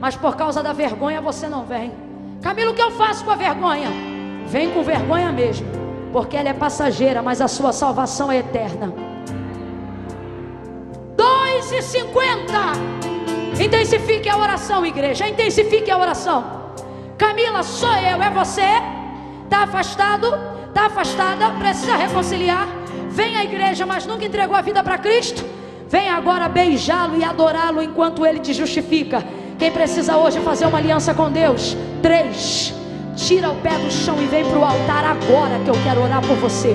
mas por causa da vergonha você não vem. Camila, o que eu faço com a vergonha? Vem com vergonha mesmo, porque ela é passageira, mas a sua salvação é eterna. 2:50. Intensifique a oração, igreja, intensifique a oração. Camila, sou eu, é você? Está afastado? Está afastada? Precisa reconciliar? Vem à igreja, mas nunca entregou a vida para Cristo? Vem agora beijá-lo e adorá-lo enquanto Ele te justifica. Quem precisa hoje fazer uma aliança com Deus? 3. Tira o pé do chão e vem para o altar agora, que eu quero orar por você.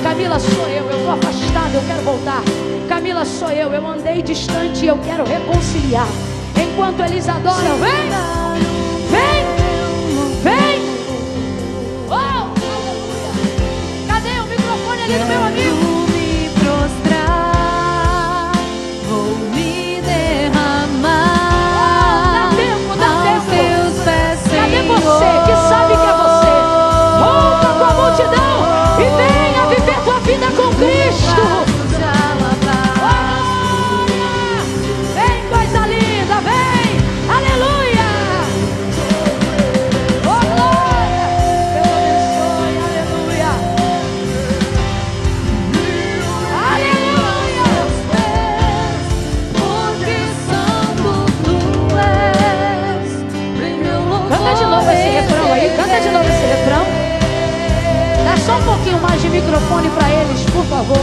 Camila, sou eu estou afastada, eu quero voltar. Camila, sou eu andei distante e eu quero reconciliar. Enquanto eles adoram, vem, vem, vem. Oh, aleluia. Cadê o microfone ali do meu amigo? Vou me prostrar, vou me derramar. Cadê você que sabe que é você? Rompa com a multidão e venha viver tua vida com Cristo. Vem, coisa linda, vem, aleluia. Canta de novo esse refrão. Dá só um pouquinho mais de microfone para eles, por favor.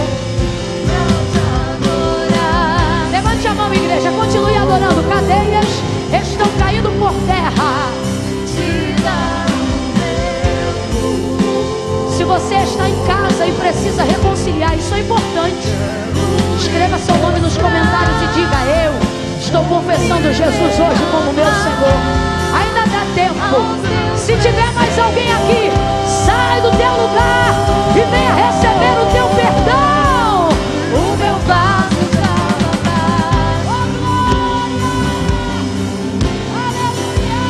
Levante a mão, igreja, continue adorando. Cadeias estão caindo por terra. Se você está em casa e precisa reconciliar, isso é importante. Escreva seu nome nos comentários e diga: eu estou confessando Jesus hoje como meu Senhor. Ainda dá tempo. Se tiver mais alguém aqui, sai do teu lugar e venha receber o teu perdão. O meu vaso está lavado. Oh, glória! Aleluia!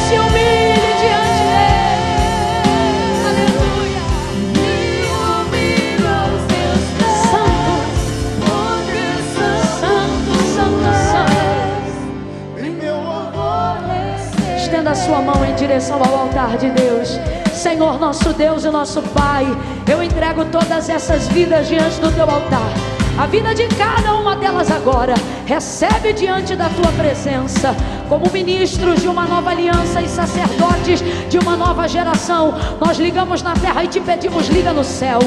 Se humilhe diante dele. Aleluia! Me humilho aos teus pés. Santo, santo, santo. Em meu amor Estenda a sua mão em direção ao altar de Deus. Senhor, nosso Deus e nosso Pai, eu entrego todas essas vidas diante do teu altar. A vida de cada uma delas agora, recebe diante da tua presença. Como ministros de uma nova aliança e sacerdotes de uma nova geração, nós ligamos na terra e te pedimos: liga no céu.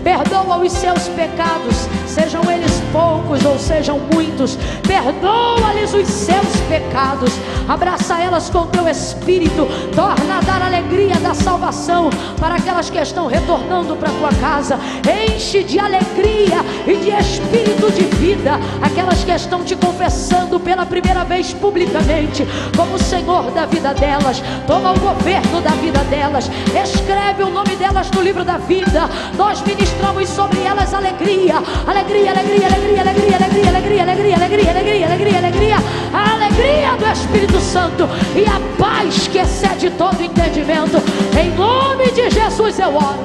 Perdoa os seus pecados, sejam eles poucos ou sejam muitos. Perdoa-lhes os seus pecados. Abraça elas com teu espírito. Torna a dar alegria da salvação para aquelas que estão retornando para tua casa. Enche de alegria e de espírito de vida aquelas que estão te confessando pela primeira vez publicamente como Senhor da vida delas. Toma o governo da vida delas. Escreve o nome delas no livro da vida. Nós ministramos sobre elas alegria. Alegria, alegria, alegria, alegria, alegria, alegria, alegria, alegria, alegria, alegria, alegria. A alegria do Espírito Santo e a paz que excede todo entendimento. Em nome de Jesus eu oro.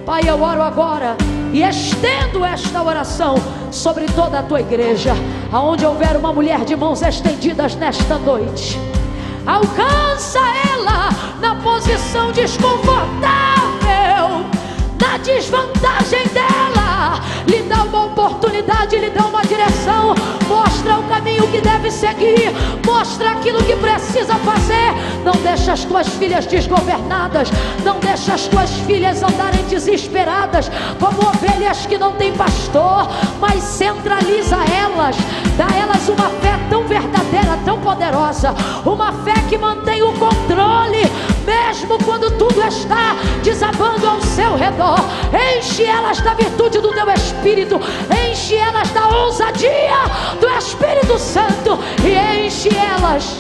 Pai, eu oro agora e estendo esta oração sobre toda a tua igreja. Aonde houver uma mulher de mãos estendidas nesta noite, alcança ela na posição desconfortável, na desvantagem dela. Lhe dá uma oportunidade, lhe dá uma direção. Mostra o caminho que deve seguir. Mostra aquilo que precisa fazer. Não deixa as tuas filhas desgovernadas. Não deixa as tuas filhas andarem desesperadas como ovelhas que não têm pastor. Mas centraliza elas. Dá a elas uma fé tão verdadeira, tão poderosa. Uma fé que mantém o controle mesmo quando tudo está desabando ao seu redor. Enche elas da virtude do teu Espírito. Enche elas da ousadia do Espírito Santo. E enche elas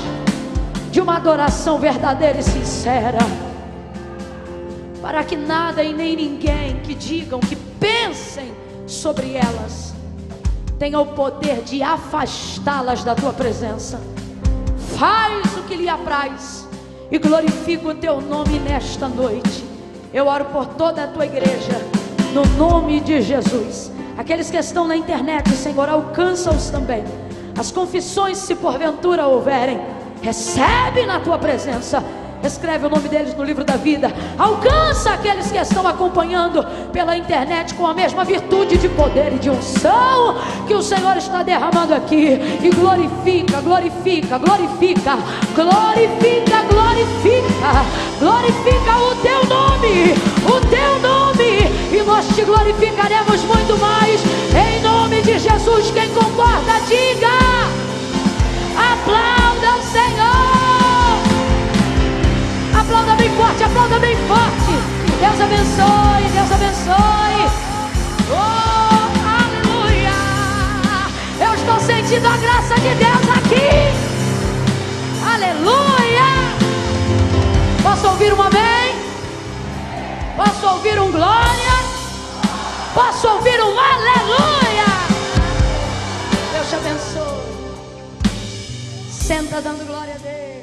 de uma adoração verdadeira e sincera, para que nada e nem ninguém que digam, que pensem sobre elas, tenha o poder de afastá-las da tua presença. Faz o que lhe apraz e glorifica o teu nome nesta noite. Eu oro por toda a tua igreja, no nome de Jesus. Aqueles que estão na internet, Senhor, alcança-os também. As confissões, se porventura houverem, recebe na tua presença. Escreve o nome deles no livro da vida. Alcança aqueles que estão acompanhando pela internet com a mesma virtude de poder e de unção que o Senhor está derramando aqui. E glorifica, glorifica, glorifica, glorifica, glorifica, glorifica o teu nome, o teu nome. E nós te glorificaremos muito mais. Em nome de Jesus, quem concorda, diga: aplauda o Senhor. Aplauda bem forte, aplauda bem forte. Deus abençoe, Deus abençoe. Oh, aleluia. Eu estou sentindo a graça de Deus aqui. Aleluia. Posso ouvir um amém? Posso ouvir um glória? Posso ouvir um aleluia? Deus te abençoe. Senta dando glória a Deus.